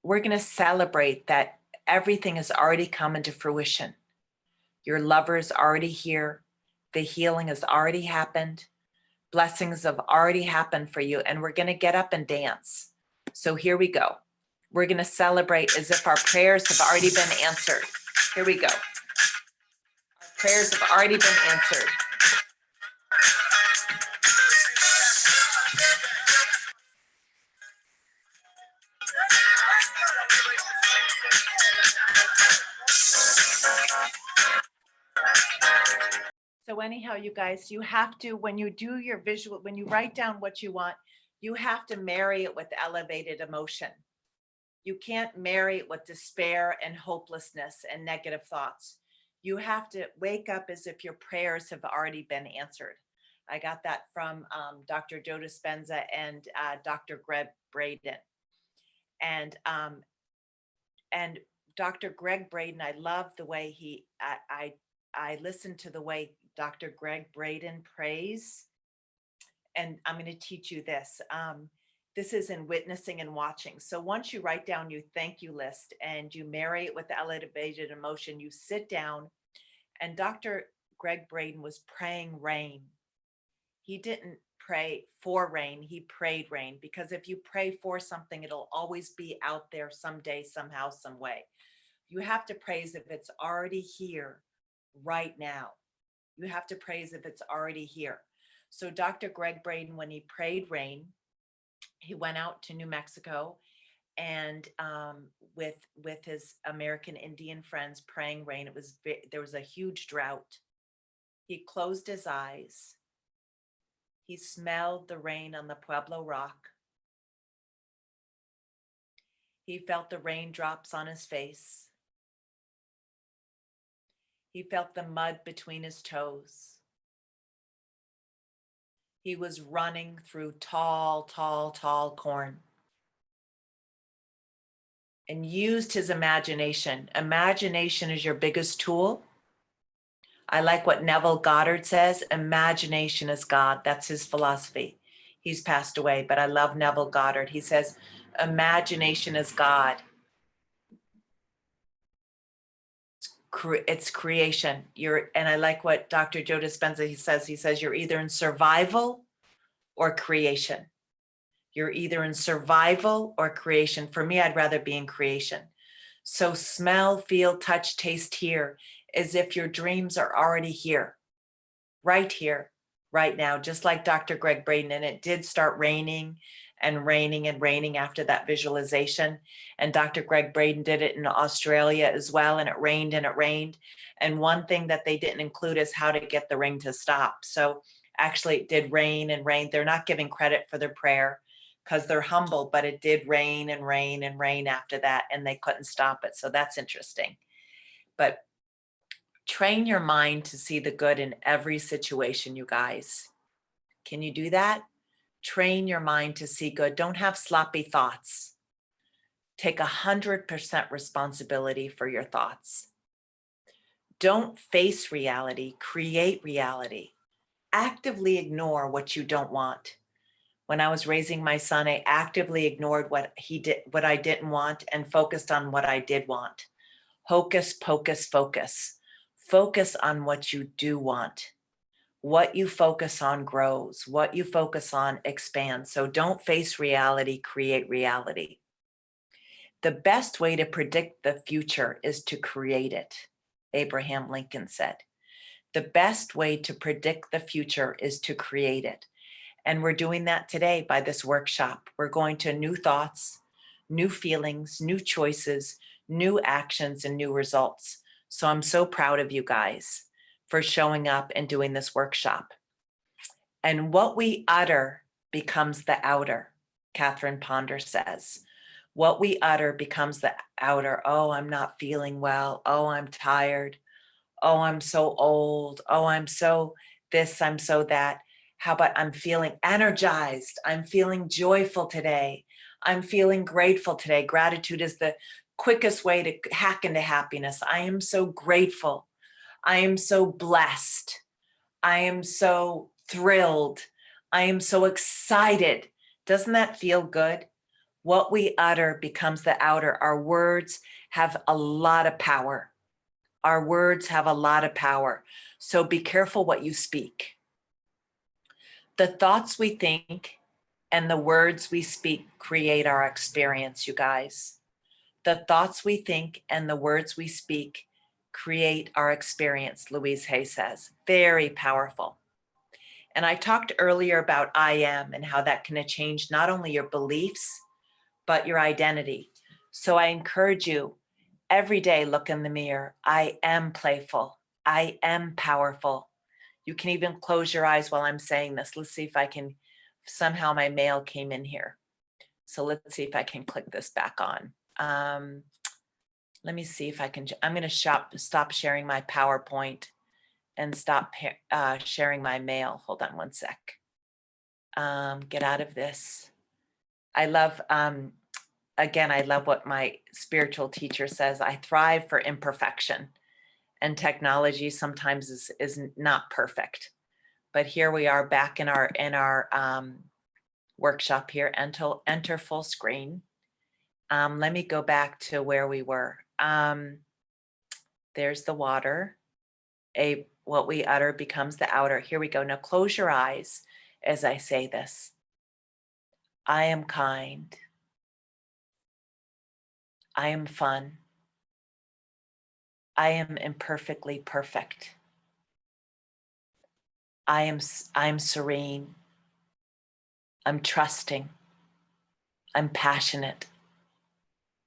S1: going to celebrate that everything has already come into fruition. Your lover's already here. The healing has already happened. Blessings have already happened for you. And we're going to get up and dance. So here we go. We're going to celebrate as if our prayers have already been answered. Here we go. Our prayers have already been answered. So anyhow, you guys, you have to, when you do your visual, when you write down what you want, you have to marry it with elevated emotion. You can't marry it with despair and hopelessness and negative thoughts. You have to wake up as if your prayers have already been answered. I got that from Dr. Joe Dispenza and Dr. Greg Braden. And Dr. Greg Braden, I love the way I listened to the way Dr. Greg Braden prays. And I'm going to teach you this. This is in witnessing and watching. So once you write down your thank you list and you marry it with the elevated emotion, you sit down, and Dr. Greg Braden was praying rain. He didn't pray for rain, he prayed rain, because if you pray for something, it'll always be out there someday, somehow, some way. You have to praise if it's already here right now. You have to praise if it's already here. So Dr. Greg Braden, when he prayed rain, he went out to New Mexico and with his American Indian friends praying rain. There was a huge drought. He closed his eyes. He smelled the rain on the Pueblo Rock. He felt the raindrops on his face. He felt the mud between his toes. He was running through tall, tall, tall corn and used his imagination. Imagination is your biggest tool. I like what Neville Goddard says, imagination is God. That's his philosophy. He's passed away, but I love Neville Goddard. He says, imagination is God. It's creation. And I like what Dr. Joe Dispenza, he says, you're either in survival or creation. You're either in survival or creation. For me, I'd rather be in creation. So smell, feel, touch, taste, hear, as if your dreams are already here, right now, just like Dr. Greg Braden. And it did start raining and raining and raining after that visualization. And Dr. Greg Braden did it in Australia as well. And it rained and it rained. And one thing that they didn't include is how to get the rain to stop. So actually it did rain and rain. They're not giving credit for their prayer because they're humble, but it did rain and rain and rain after that, and they couldn't stop it. So that's interesting. But train your mind to see the good in every situation, you guys. Can you do that? Train your mind to see good. Don't have sloppy thoughts. Take 100% responsibility for your thoughts. Don't face reality, create reality. Actively ignore what you don't want. When I was raising my son, I actively ignored what I didn't want, and focused on what I did want. Hocus pocus focus. Focus on what you do want. What you focus on grows. What you focus on expands. So don't face reality, create reality. The best way to predict the future is to create it, Abraham Lincoln said. The best way to predict the future is to create it. And we're doing that today by this workshop. We're going to new thoughts, new feelings, new choices, new actions, and new results. So I'm so proud of you guys for showing up and doing this workshop. And what we utter becomes the outer, Catherine Ponder says. What we utter becomes the outer. Oh, I'm not feeling well. Oh, I'm tired. Oh, I'm so old. Oh, I'm so this, I'm so that. How about I'm feeling energized? I'm feeling joyful today. I'm feeling grateful today. Gratitude is the quickest way to hack into happiness. I am so grateful. I am so blessed. I am so thrilled. I am so excited. Doesn't that feel good? What we utter becomes the outer. Our words have a lot of power. Our words have a lot of power. So be careful what you speak. The thoughts we think and the words we speak create our experience, you guys. The thoughts we think and the words we speak create our experience, Louise Hay says. Very powerful. And I talked earlier about I am and how that can change not only your beliefs, but your identity. So I encourage you, every day look in the mirror. I am playful. I am powerful. You can even close your eyes while I'm saying this. Let's see if I can, somehow my mail came in here. So let's see if I can click this back on. Let me see if I can, I'm gonna stop sharing my PowerPoint and stop sharing my mail. Hold on one sec. Get out of this. I love, again, I love what my spiritual teacher says. I thrive for imperfection, and technology sometimes is not perfect. But here we are back in our workshop here. Enter full screen. Let me go back to where we were. There's the water. What we utter becomes the outer. Here we go. Now close your eyes as I say this. I am kind. I am fun. I am imperfectly perfect. I'm serene. I'm trusting. I'm passionate.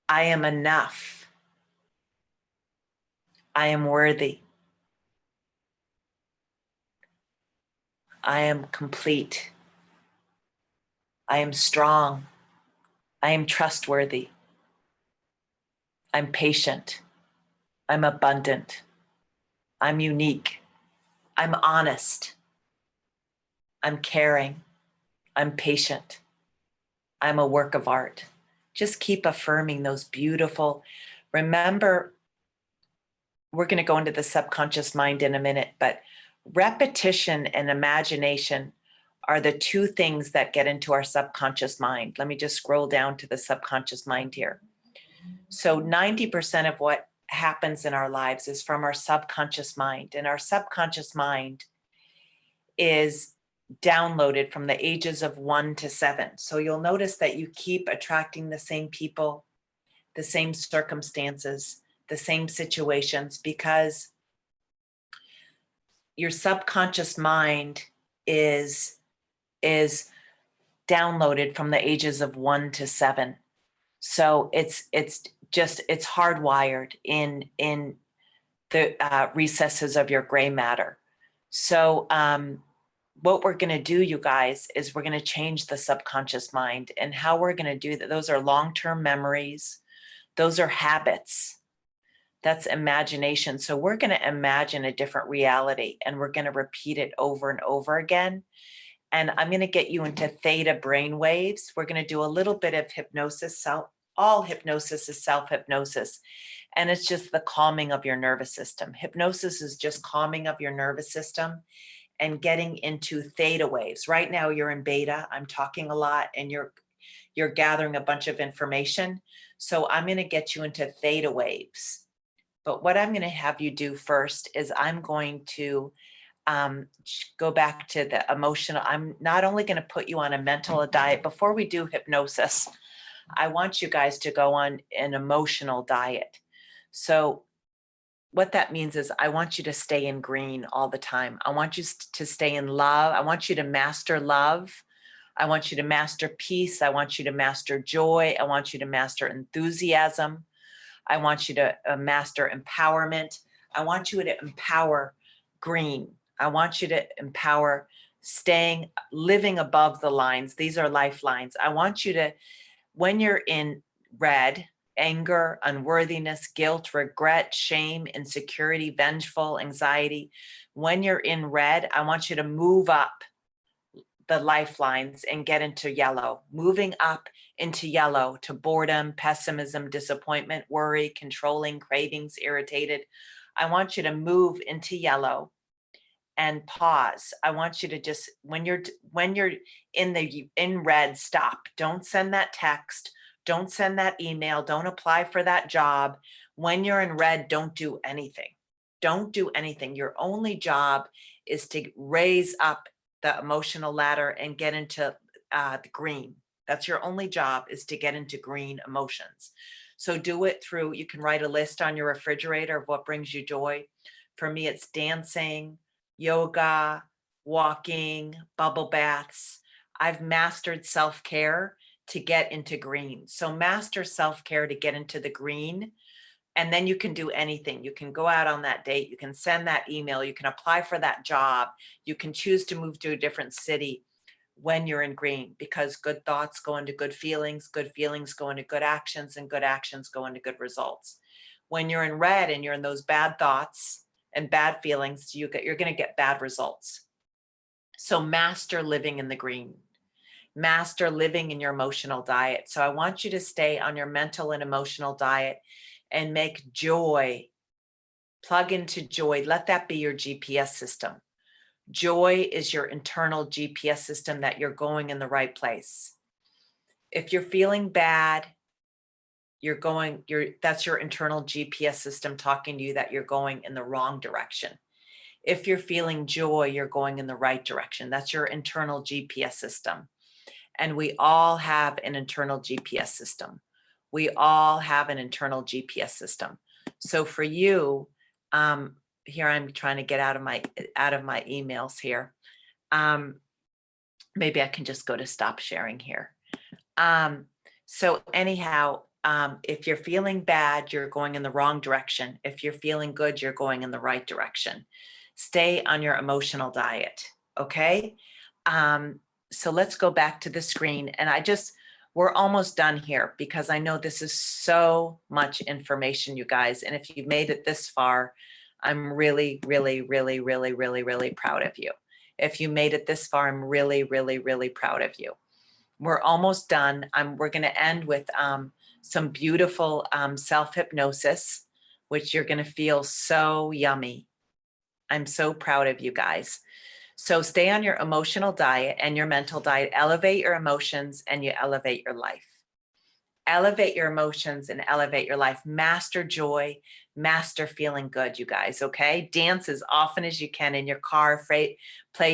S1: I am enough. I am worthy. I am complete. I am strong. I am trustworthy. I'm patient. I'm abundant. I'm unique. I'm honest. I'm caring. I'm patient. I'm a work of art. Just keep affirming those beautiful. Remember, we're going to go into the subconscious mind in a minute, but repetition and imagination are the two things that get into our subconscious mind. Let me just scroll down to the subconscious mind here. So 90% of what happens in our lives is from our subconscious mind, and our subconscious mind is downloaded from the ages of 1 to 7. So you'll notice that you keep attracting the same people, the same circumstances, the same situations, because your subconscious mind is downloaded from the ages of 1 to 7. So it's hardwired in the recesses of your gray matter. So what we're going to do, you guys, is we're going to change the subconscious mind. And how we're going to do that, those are long-term memories. Those are habits. That's imagination. So we're going to imagine a different reality, and we're going to repeat it over and over again. And I'm going to get you into theta brain waves. We're going to do a little bit of hypnosis, all hypnosis is self-hypnosis. And it's just the calming of your nervous system. Hypnosis is just calming of your nervous system and getting into theta waves. Right now you're in beta. I'm talking a lot and you're gathering a bunch of information. So I'm going to get you into theta waves. But what I'm going to have you do first is I'm going to go back to the emotional. I'm not only going to put you on a mental diet. Before we do hypnosis, I want you guys to go on an emotional diet. So what that means is I want you to stay in green all the time. I want you to stay in love. I want you to master love. I want you to master peace. I want you to master joy. I want you to master enthusiasm. I want you to master empowerment. I want you to empower green. I want you to empower living above the lines. These are lifelines. I want you to, when you're in red, anger, unworthiness, guilt, regret, shame, insecurity, vengeful, anxiety, when you're in red, I want you to move up the lifelines and get into yellow, moving up into yellow to boredom, pessimism, disappointment, worry, controlling, cravings, irritated. I want you to move into yellow and pause. I want you to just, when you're in red, stop. Don't send that text. Don't send that email. Don't apply for that job. When you're in red, don't do anything. Don't do anything. Your only job is to raise up the emotional ladder and get into the green. That's your only job, is to get into green emotions. So do it through, you can write a list on your refrigerator of what brings you joy. For me, it's dancing, yoga, walking, bubble baths. I've mastered self-care to get into green. So master self-care to get into the green. And then you can do anything. You can go out on that date. You can send that email. You can apply for that job. You can choose to move to a different city when you're in green, because good thoughts go into good feelings go into good actions, and good actions go into good results. When you're in red and you're in those bad thoughts and bad feelings, you're going to get bad results. So master living in the green. Master living in your emotional diet. So I want you to stay on your mental and emotional diet and make joy, plug into joy. Let that be your GPS system. Joy is your internal GPS system that you're going in the right place. If you're feeling bad, that's your internal GPS system talking to you that you're going in the wrong direction. If you're feeling joy, you're going in the right direction. That's your internal GPS system. And we all have an internal GPS system. We all have an internal GPS system. So for you, here I'm trying to get out of my emails here. Maybe I can just go to stop sharing here. So anyhow, if you're feeling bad, you're going in the wrong direction. If you're feeling good, you're going in the right direction. Stay on your emotional diet, okay? So let's go back to the screen, and we're almost done here because I know this is so much information, you guys. And if you've made it this far, I'm really, really, really, really, really, really proud of you. If you made it this far, I'm really, really, really proud of you. We're almost done. We're going to end with some beautiful self-hypnosis, which you're going to feel so yummy. I'm so proud of you guys. So stay on your emotional diet and your mental diet. Elevate your emotions and you elevate your life. Elevate your emotions and elevate your life. Master joy, master feeling good, you guys, okay? Dance as often as you can in your car, play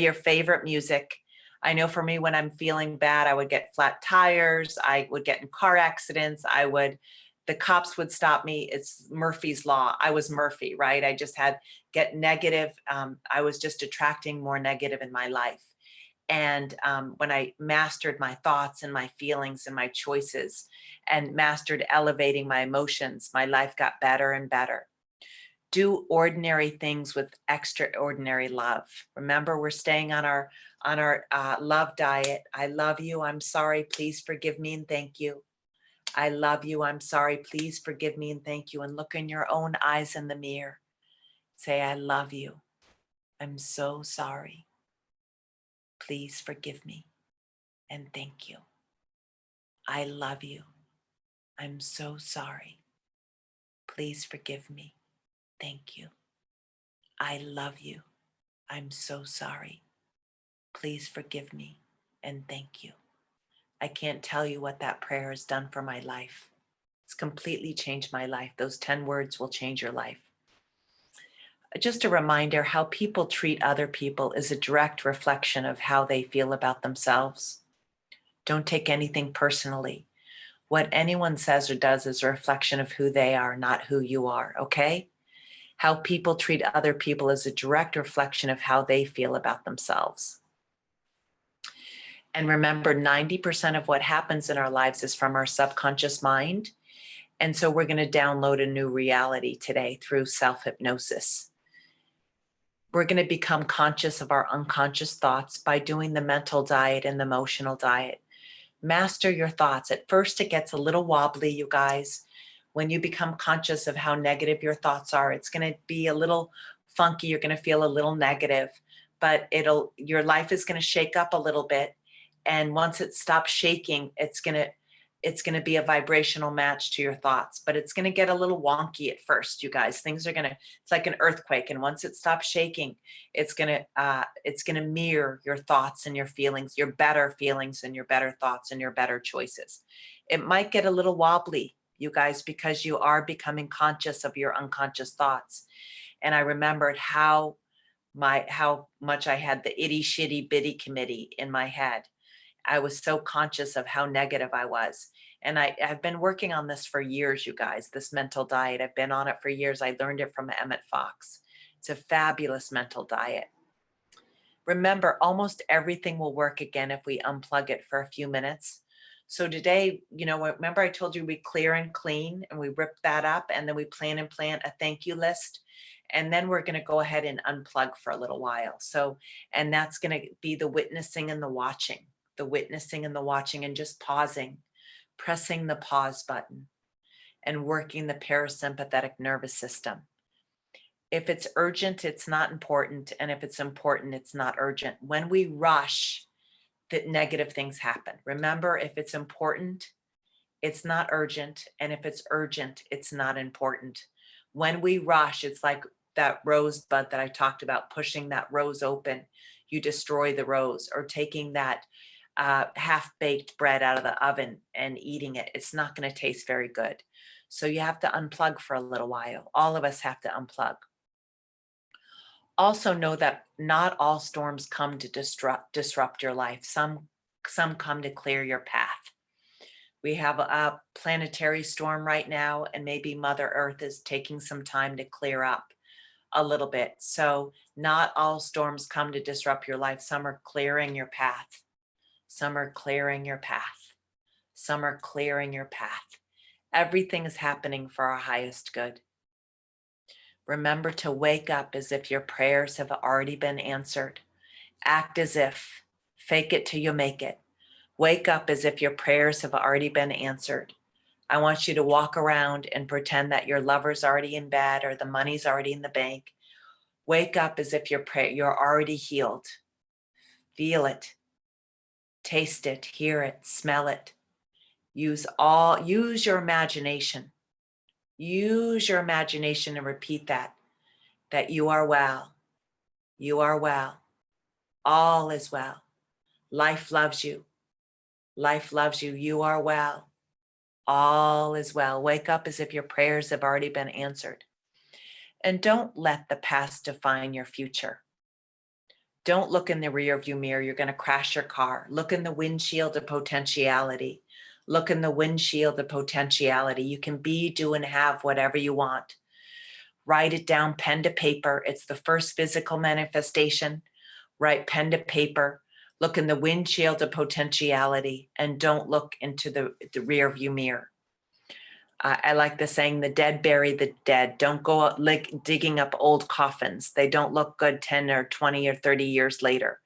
S1: your favorite music. I know for me, when I'm feeling bad, I would get flat tires. I would get in car accidents. The cops would stop me. It's Murphy's Law. I was Murphy, right? I just get negative. I was just attracting more negative in my life. And when I mastered my thoughts and my feelings and my choices and mastered elevating my emotions, my life got better and better. Do ordinary things with extraordinary love. Remember, we're staying on our love diet. I love you. I'm sorry. Please forgive me and thank you. I love you. I'm sorry. Please forgive me and thank you. And look in your own eyes in the mirror. Say, I love you. I'm so sorry. Please forgive me and thank you. I love you. I'm so sorry. Please forgive me. Thank you. I love you. I'm so sorry. Please forgive me and thank you. I can't tell you what that prayer has done for my life. It's completely changed my life. Those 10 words will change your life. Just a reminder, how people treat other people is a direct reflection of how they feel about themselves. Don't take anything personally. What anyone says or does is a reflection of who they are, not who you are, okay? How people treat other people is a direct reflection of how they feel about themselves. And remember, 90% of what happens in our lives is from our subconscious mind. And so we're going to download a new reality today through self-hypnosis. We're going to become conscious of our unconscious thoughts by doing the mental diet and the emotional diet. Master your thoughts. At first, it gets a little wobbly, you guys. When you become conscious of how negative your thoughts are, it's going to be a little funky. You're going to feel a little negative, but your life is going to shake up a little bit. And once it stops shaking, it's going to be a vibrational match to your thoughts, but it's going to get a little wonky at first, you guys. It's like an earthquake. And once it stops shaking, it's going to mirror your thoughts and your feelings, your better feelings and your better thoughts and your better choices. It might get a little wobbly, you guys, because you are becoming conscious of your unconscious thoughts. And I remembered how much I had the itty shitty bitty committee in my head. I was so conscious of how negative I was. And I've been working on this for years, you guys, this mental diet. I've been on it for years. I learned it from Emmett Fox. It's a fabulous mental diet. Remember, almost everything will work again if we unplug it for a few minutes. So today, remember I told you we clear and clean and we rip that up and then we plan and plant a thank you list. And then we're going to go ahead and unplug for a little while. And that's going to be the witnessing and the watching and just pausing, pressing the pause button and working the parasympathetic nervous system. If it's urgent, it's not important. And if it's important, it's not urgent. When we rush, that negative things happen. Remember, if it's important, it's not urgent. And if it's urgent, it's not important. When we rush, it's like that rosebud that I talked about, pushing that rose open, you destroy the rose, or taking that half-baked bread out of the oven and eating it. It's not going to taste very good. So you have to unplug for a little while. All of us have to unplug. Also know that not all storms come to disrupt your life. Some come to clear your path. We have a planetary storm right now, and maybe Mother Earth is taking some time to clear up a little bit. So not all storms come to disrupt your life. Some are clearing your path. Some are clearing your path. Some are clearing your path. Everything is happening for our highest good. Remember to wake up as if your prayers have already been answered. Act as if. Fake it till you make it. Wake up as if your prayers have already been answered. I want you to walk around and pretend that your lover's already in bed or the money's already in the bank. Wake up as if you're already healed. Feel it. Taste it, hear it, smell it. Use your imagination. Use your imagination and repeat that you are well. You are well. All is well. Life loves you. Life loves you. You are well. All is well. Wake up as if your prayers have already been answered. And don't let the past define your future. Don't look in the rearview mirror. You're going to crash your car. Look in the windshield of potentiality. Look in the windshield of potentiality. You can be, do, and have whatever you want. Write it down, pen to paper. It's the first physical manifestation. Write pen to paper. Look in the windshield of potentiality and don't look into the rearview mirror. I like the saying, the dead bury the dead. Don't go out digging up old coffins. They don't look good 10 or 20 or 30 years later.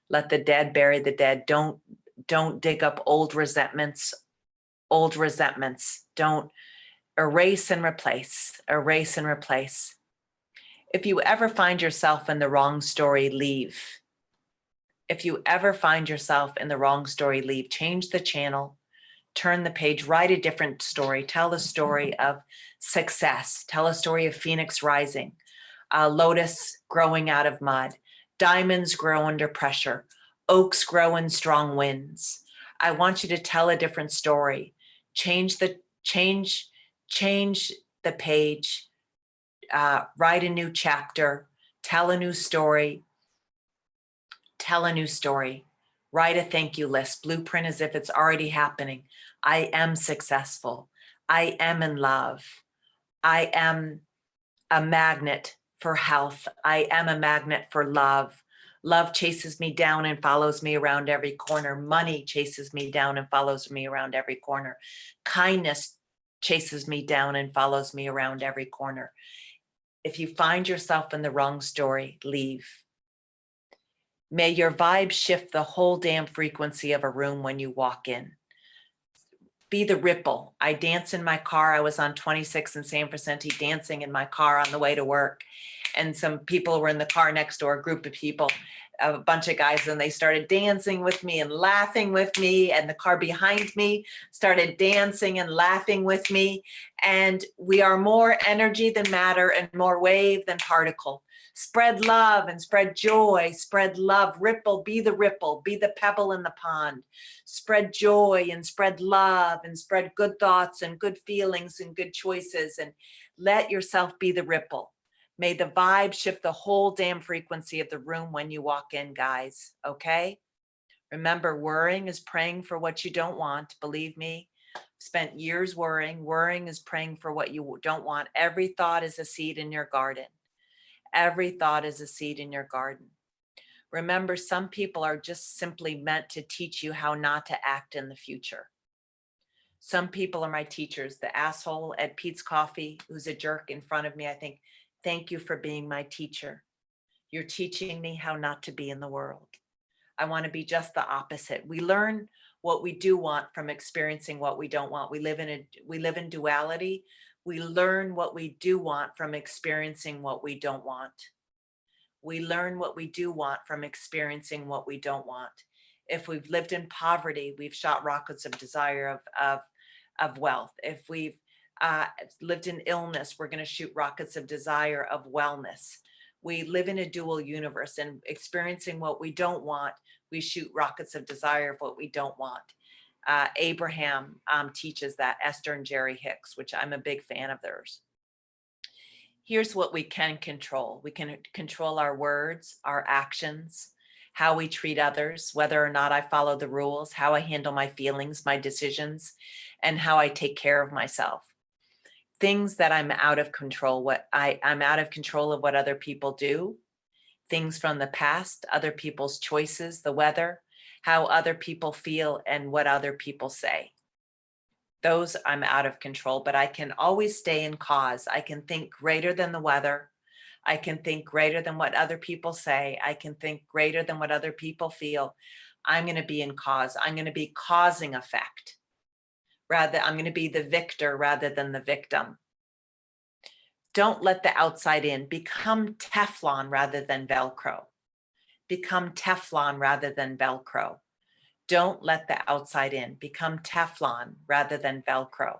S1: Let the dead bury the dead. Don't dig up old resentments. Don't erase and replace. Erase and replace. If you ever find yourself in the wrong story, leave. If you ever find yourself in the wrong story, leave. Change the channel. turn the page, write a different story, tell a story of success, tell a story of phoenix rising, lotus growing out of mud, diamonds grow under pressure, oaks grow in strong winds. I want you to tell a different story. Change the page, write a new chapter, tell a new story, write a thank you list, blueprint as if it's already happening. I am successful. I am in love. I am a magnet for health. I am a magnet for love. Love chases me down and follows me around every corner. Money chases me down and follows me around every corner. Kindness chases me down and follows me around every corner. If you find yourself in the wrong story, leave. May your vibe shift the whole damn frequency of a room when you walk in. Be the ripple. I dance in my car. I was on 26 in San Vicente dancing in my car on the way to work. And some people were in the car next door, a group of people, a bunch of guys, and they started dancing with me and laughing with me. And the car behind me started dancing and laughing with me. And we are more energy than matter and more wave than particle. Spread love and spread joy, spread love, ripple, be the pebble in the pond. Spread joy and spread love and spread good thoughts and good feelings and good choices, and let yourself be the ripple. May the vibe shift the whole damn frequency of the room when you walk in, guys, okay? Remember, worrying is praying for what you don't want. Believe me, I've spent years worrying. Worrying is praying for what you don't want. Every thought is a seed in your garden. Every thought is a seed in your garden. Remember, some people are just simply meant to teach you how not to act in the future. Some people are my teachers. The asshole at Pete's Coffee, who's a jerk in front of me, I think, thank you for being my teacher. You're teaching me how not to be in the world. I want to be just the opposite. We learn what we do want from experiencing what we don't want. We live in duality. We learn what we do want from experiencing what we don't want. We learn what we do want from experiencing what we don't want. If we've lived in poverty, we've shot rockets of desire of wealth. If we've lived in illness, we're going to shoot rockets of desire of wellness. We live in a dual universe, and experiencing what we don't want, we shoot rockets of desire of what we don't want. Abraham teaches that, Esther and Jerry Hicks, which I'm a big fan of theirs. Here's what we can control. We can control our words, our actions, how we treat others, whether or not I follow the rules, how I handle my feelings, my decisions, and how I take care of myself. Things that I'm out of control, I'm out of control of what other people do, things from the past, other people's choices, the weather, how other people feel, and what other people say. Those I'm out of control, but I can always stay in cause. I can think greater than the weather. I can think greater than what other people say. I can think greater than what other people feel. I'm going to be in cause. I'm going to be causing effect. I'm going to be the victor rather than the victim. Don't let the outside in. Become Teflon rather than Velcro. Become Teflon rather than Velcro. Don't let the outside in. Become Teflon rather than Velcro.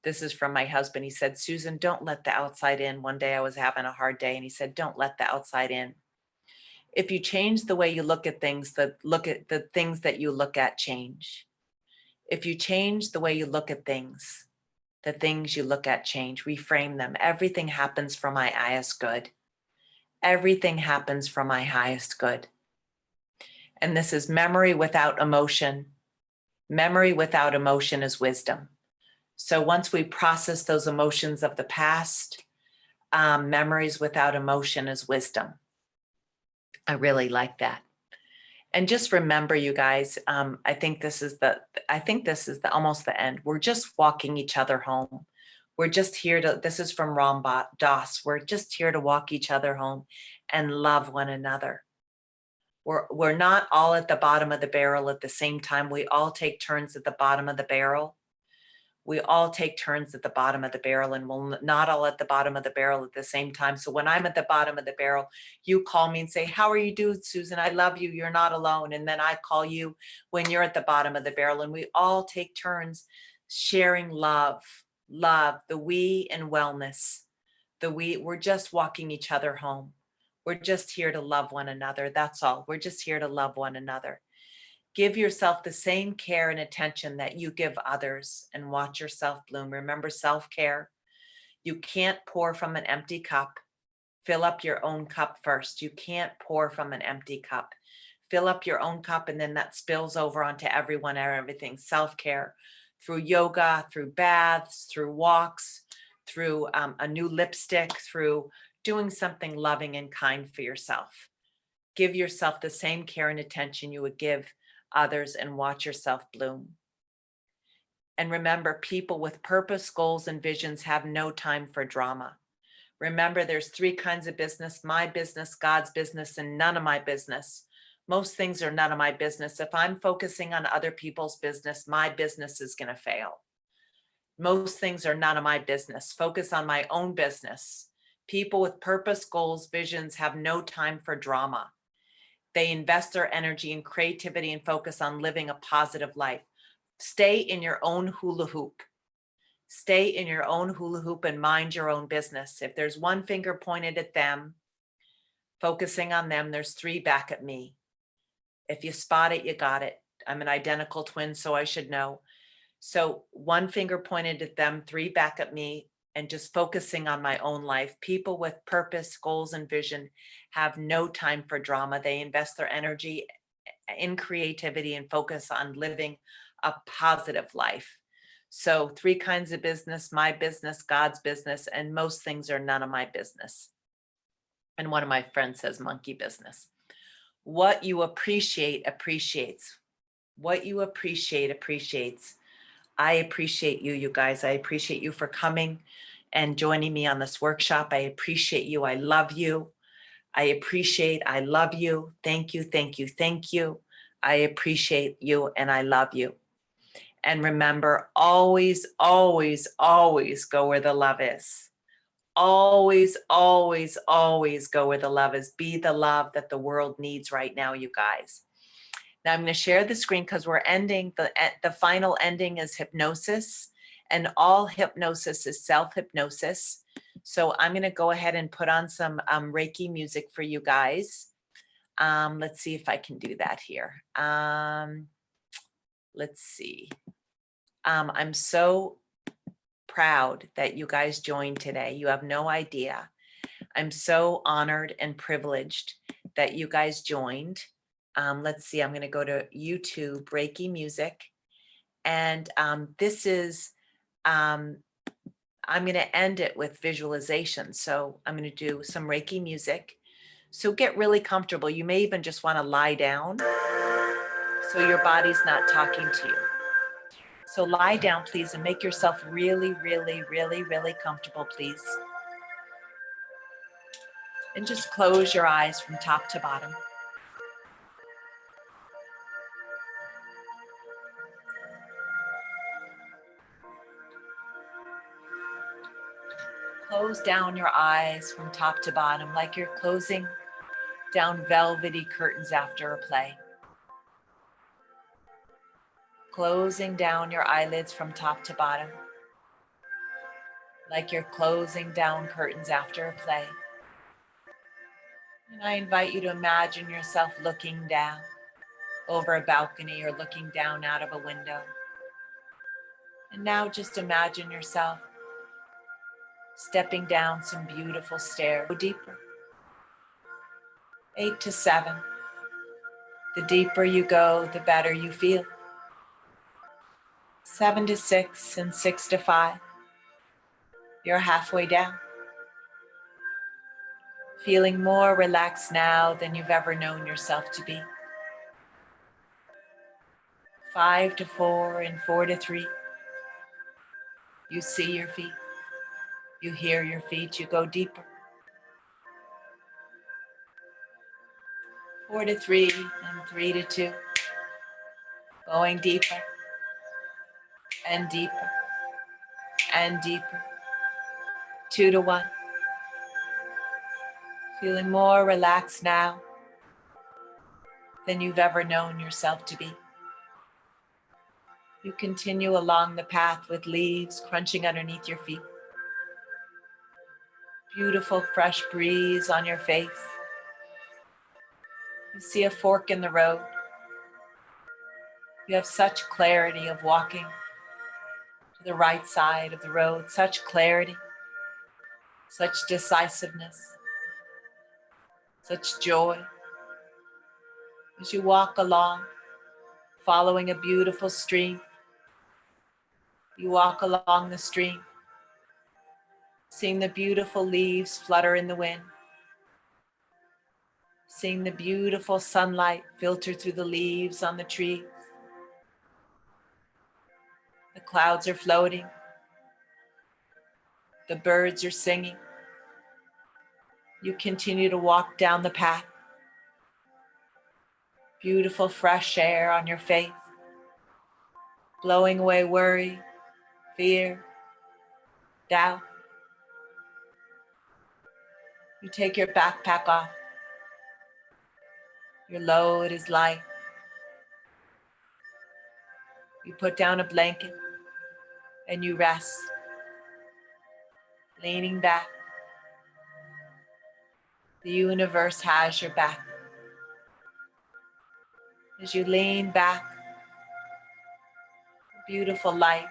S1: This is from my husband. He said, Susan, don't let the outside in. One day I was having a hard day and he said, don't let the outside in. If you change the way you look at things, the things that you look at change. If you change the way you look at things, the things you look at change. Reframe them. Everything happens for my highest good. Everything happens for my highest good. And this is memory without emotion. Memory without emotion is wisdom. So once we process those emotions of the past, memories without emotion is wisdom. I really like that. And just remember, you guys, I think this is almost the end. We're just walking each other home. We're just here to, this is from Ram Dass. We're just here to walk each other home and love one another. We're not all at the bottom of the barrel at the same time. We all take turns at the bottom of the barrel. We all take turns at the bottom of the barrel, and we're not all at the bottom of the barrel at the same time. So when I'm at the bottom of the barrel, you call me and say, how are you doing, Susan? I love you. You're not alone. And then I call you when you're at the bottom of the barrel, and we all take turns sharing love, the we and wellness. We're just walking each other home. We're just here to love one another. That's all. We're just here to love one another. Give yourself the same care and attention that you give others, and watch yourself bloom. Remember self-care. You can't pour from an empty cup. Fill up your own cup first. You can't pour from an empty cup. Fill up your own cup, and then that spills over onto everyone and everything. Self-care through yoga, through baths, through walks, through a new lipstick, through doing something loving and kind for yourself. Give yourself the same care and attention you would give others, and watch yourself bloom. And remember, people with purpose, goals, and visions have no time for drama. Remember, there's 3 kinds of business: my business, God's business, and none of my business. Most things are none of my business. If I'm focusing on other people's business, my business is going to fail. Most things are none of my business. Focus on my own business. People with purpose, goals, visions have no time for drama. They invest their energy in creativity and focus on living a positive life. Stay in your own hula hoop. Stay in your own hula hoop and mind your own business. If there's one finger pointed at them, focusing on them, there's 3 back at me. If you spot it, you got it. I'm an identical twin, so I should know. So 1 finger pointed at them, 3 back at me, and just focusing on my own life. People with purpose, goals, and vision have no time for drama. They invest their energy in creativity and focus on living a positive life. So 3 kinds of business: my business, God's business, and most things are none of my business. And one of my friends says monkey business. What you appreciate appreciates. What you appreciate appreciates. I appreciate you, you guys. I appreciate you for coming and joining me on this workshop. I appreciate you. I love you. I love you. Thank you, thank you, thank you. I appreciate you and I love you. And remember, always, always, always go where the love is. Always, always, always go where the love is. Be the love that the world needs right now, you guys. Now I'm going to share the screen because we're ending, the final ending is hypnosis, and all hypnosis is self-hypnosis. So I'm going to go ahead and put on some Reiki music for you guys. Let's see if I can do that here. Let's see. I'm so proud that you guys joined today. You have no idea. I'm so honored and privileged that you guys joined. Let's see, I'm going to go to YouTube, Reiki music. And this is, I'm going to end it with visualization. So I'm going to do some Reiki music. So get really comfortable. You may even just want to lie down so your body's not talking to you. So lie down, please, and make yourself really, really, really, really comfortable, please. And just close your eyes from top to bottom. Close down your eyes from top to bottom like you're closing down velvety curtains after a play. Closing down your eyelids from top to bottom like you're closing down curtains after a play. And I invite you to imagine yourself looking down over a balcony or looking down out of a window. And now just imagine yourself stepping down some beautiful stairs. Go deeper. 8 to 7. The deeper you go, the better you feel. 7 to 6 and 6 to 5. You're halfway down. Feeling more relaxed now than you've ever known yourself to be. 5 to 4 and 4 to 3. You see your feet. You hear your feet. You go deeper. 4 to 3 and 3 to 2. Going deeper and deeper and deeper. 2 to 1. Feeling more relaxed now than you've ever known yourself to be. You continue along the path with leaves crunching underneath your feet. Beautiful fresh breeze on your face. You see a fork in the road. You have such clarity of walking to the right side of the road, such clarity, such decisiveness, such joy. As you walk along, following a beautiful stream, you walk along the stream, seeing the beautiful leaves flutter in the wind, seeing the beautiful sunlight filter through the leaves on the trees. The clouds are floating. The birds are singing. You continue to walk down the path. Beautiful fresh air on your face, blowing away worry, fear, doubt. You take your backpack off. Your load is light. You put down a blanket and you rest, leaning back. The universe has your back. As you lean back, beautiful light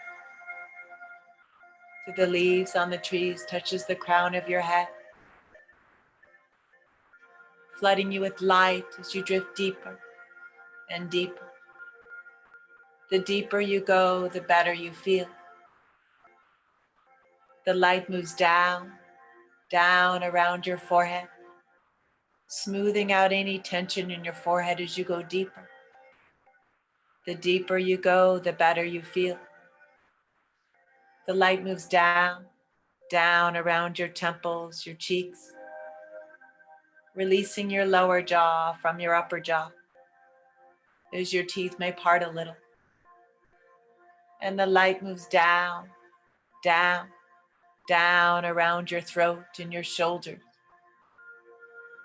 S1: through the leaves on the trees touches the crown of your head, flooding you with light as you drift deeper and deeper. The deeper you go, the better you feel. The light moves down, down around your forehead, smoothing out any tension in your forehead as you go deeper. The deeper you go, the better you feel. The light moves down, down around your temples, your cheeks, releasing your lower jaw from your upper jaw as your teeth may part a little. And the light moves down, down, down around your throat and your shoulders,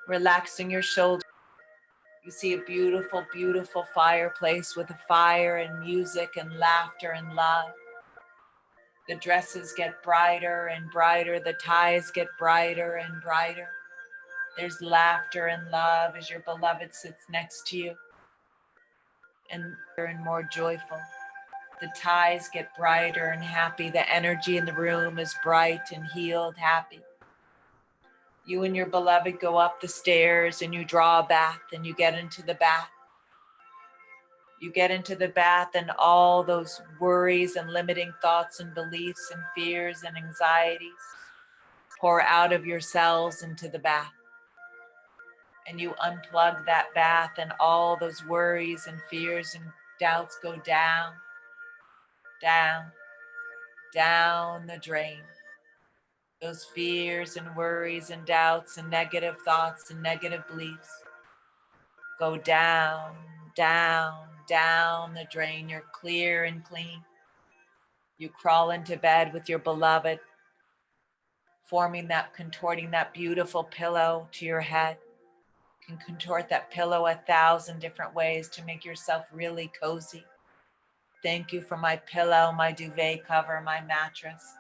S1: relaxing your shoulders. You see a beautiful, beautiful fireplace with a fire and music and laughter and love. The dresses get brighter and brighter. The ties get brighter and brighter. There's laughter and love as your beloved sits next to you, and more joyful. The ties get brighter and happy. The energy in the room is bright and healed, happy. You and your beloved go up the stairs and you draw a bath and you get into the bath. You get into the bath and all those worries and limiting thoughts and beliefs and fears and anxieties pour out of your cells into the bath. And you unplug that bath and all those worries and fears and doubts go down, down, down the drain. Those fears and worries and doubts and negative thoughts and negative beliefs go down, down, down the drain. You're clear and clean. You crawl into bed with your beloved, contorting that beautiful pillow to your head. You can contort that pillow 1,000 different ways to make yourself really cozy. Thank you for my pillow, my duvet cover, my mattress.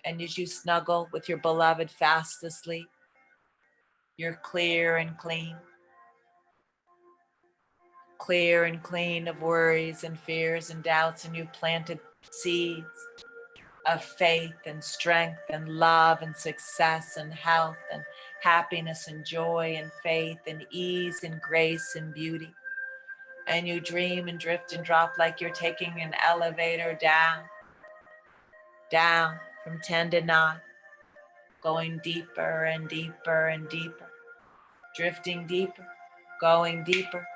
S1: And as you snuggle with your beloved fast asleep, you're clear and clean of worries and fears and doubts, and you've planted seeds of faith and strength and love and success and health and happiness and joy and faith and ease and grace and beauty. And you dream and drift and drop like you're taking an elevator down, down from 10 to 9, going deeper and deeper and deeper, drifting deeper, going deeper,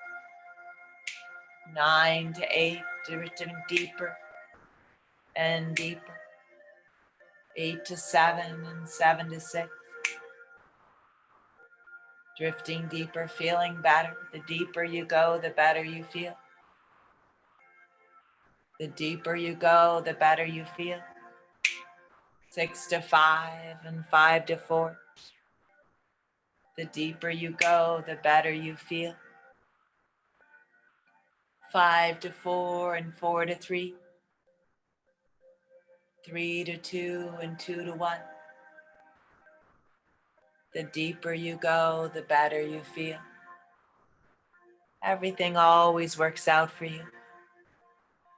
S1: 9 to 8, drifting deeper and deeper, 8 to 7 and 7 to 6, drifting deeper, feeling better. The deeper you go, the better you feel. The deeper you go, the better you feel. 6 to 5 and 5 to 4. The deeper you go, the better you feel. 5 to 4 and 4 to 3. 3 to 2 and 2 to 1. The deeper you go, the better you feel. Everything always works out for you.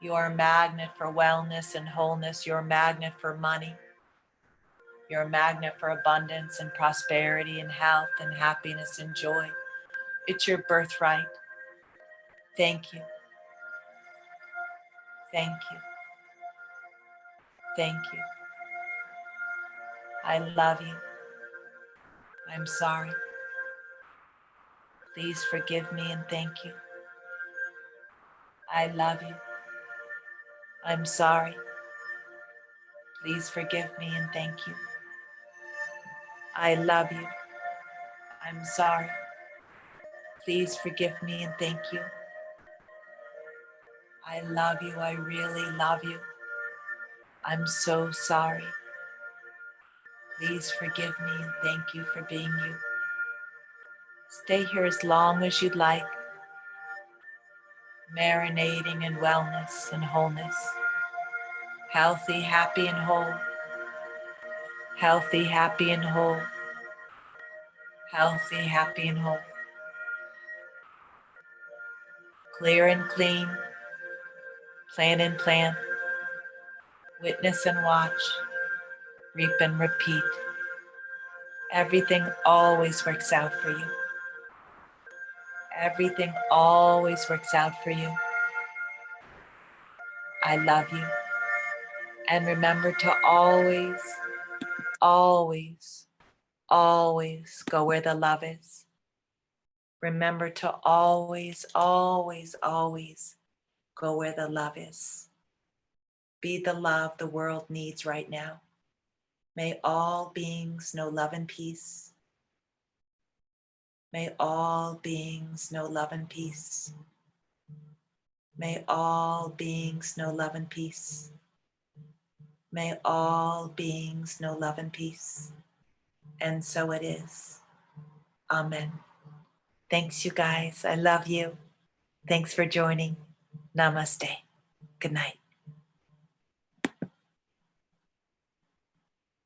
S1: You're a magnet for wellness and wholeness. You're a magnet for money. You're a magnet for abundance and prosperity and health and happiness and joy. It's your birthright. Thank you. Thank you. Thank you. I love you. I'm sorry. Please forgive me and thank you. I love you. I'm sorry. Please forgive me and thank you. I love you. I'm sorry. Please forgive me and thank you. I love you. I really love you. I'm so sorry. Please forgive me and thank you for being you. Stay here as long as you'd like, marinating in wellness and wholeness. Healthy, happy, and whole. Healthy, happy, and whole. Healthy, happy, and whole. Clear and clean. Plan and plant. Witness and watch. Reap and repeat. Everything always works out for you. Everything always works out for you. I love you. And remember to always, always, always go where the love is. Remember to always, always, always go where the love is. Be the love the world needs right now. May all beings know love and peace. May all beings know love and peace. May all beings know love and peace. May all beings know love and peace. And so it is. Amen. Thanks, you guys. I love you. Thanks for joining. Namaste. Good night.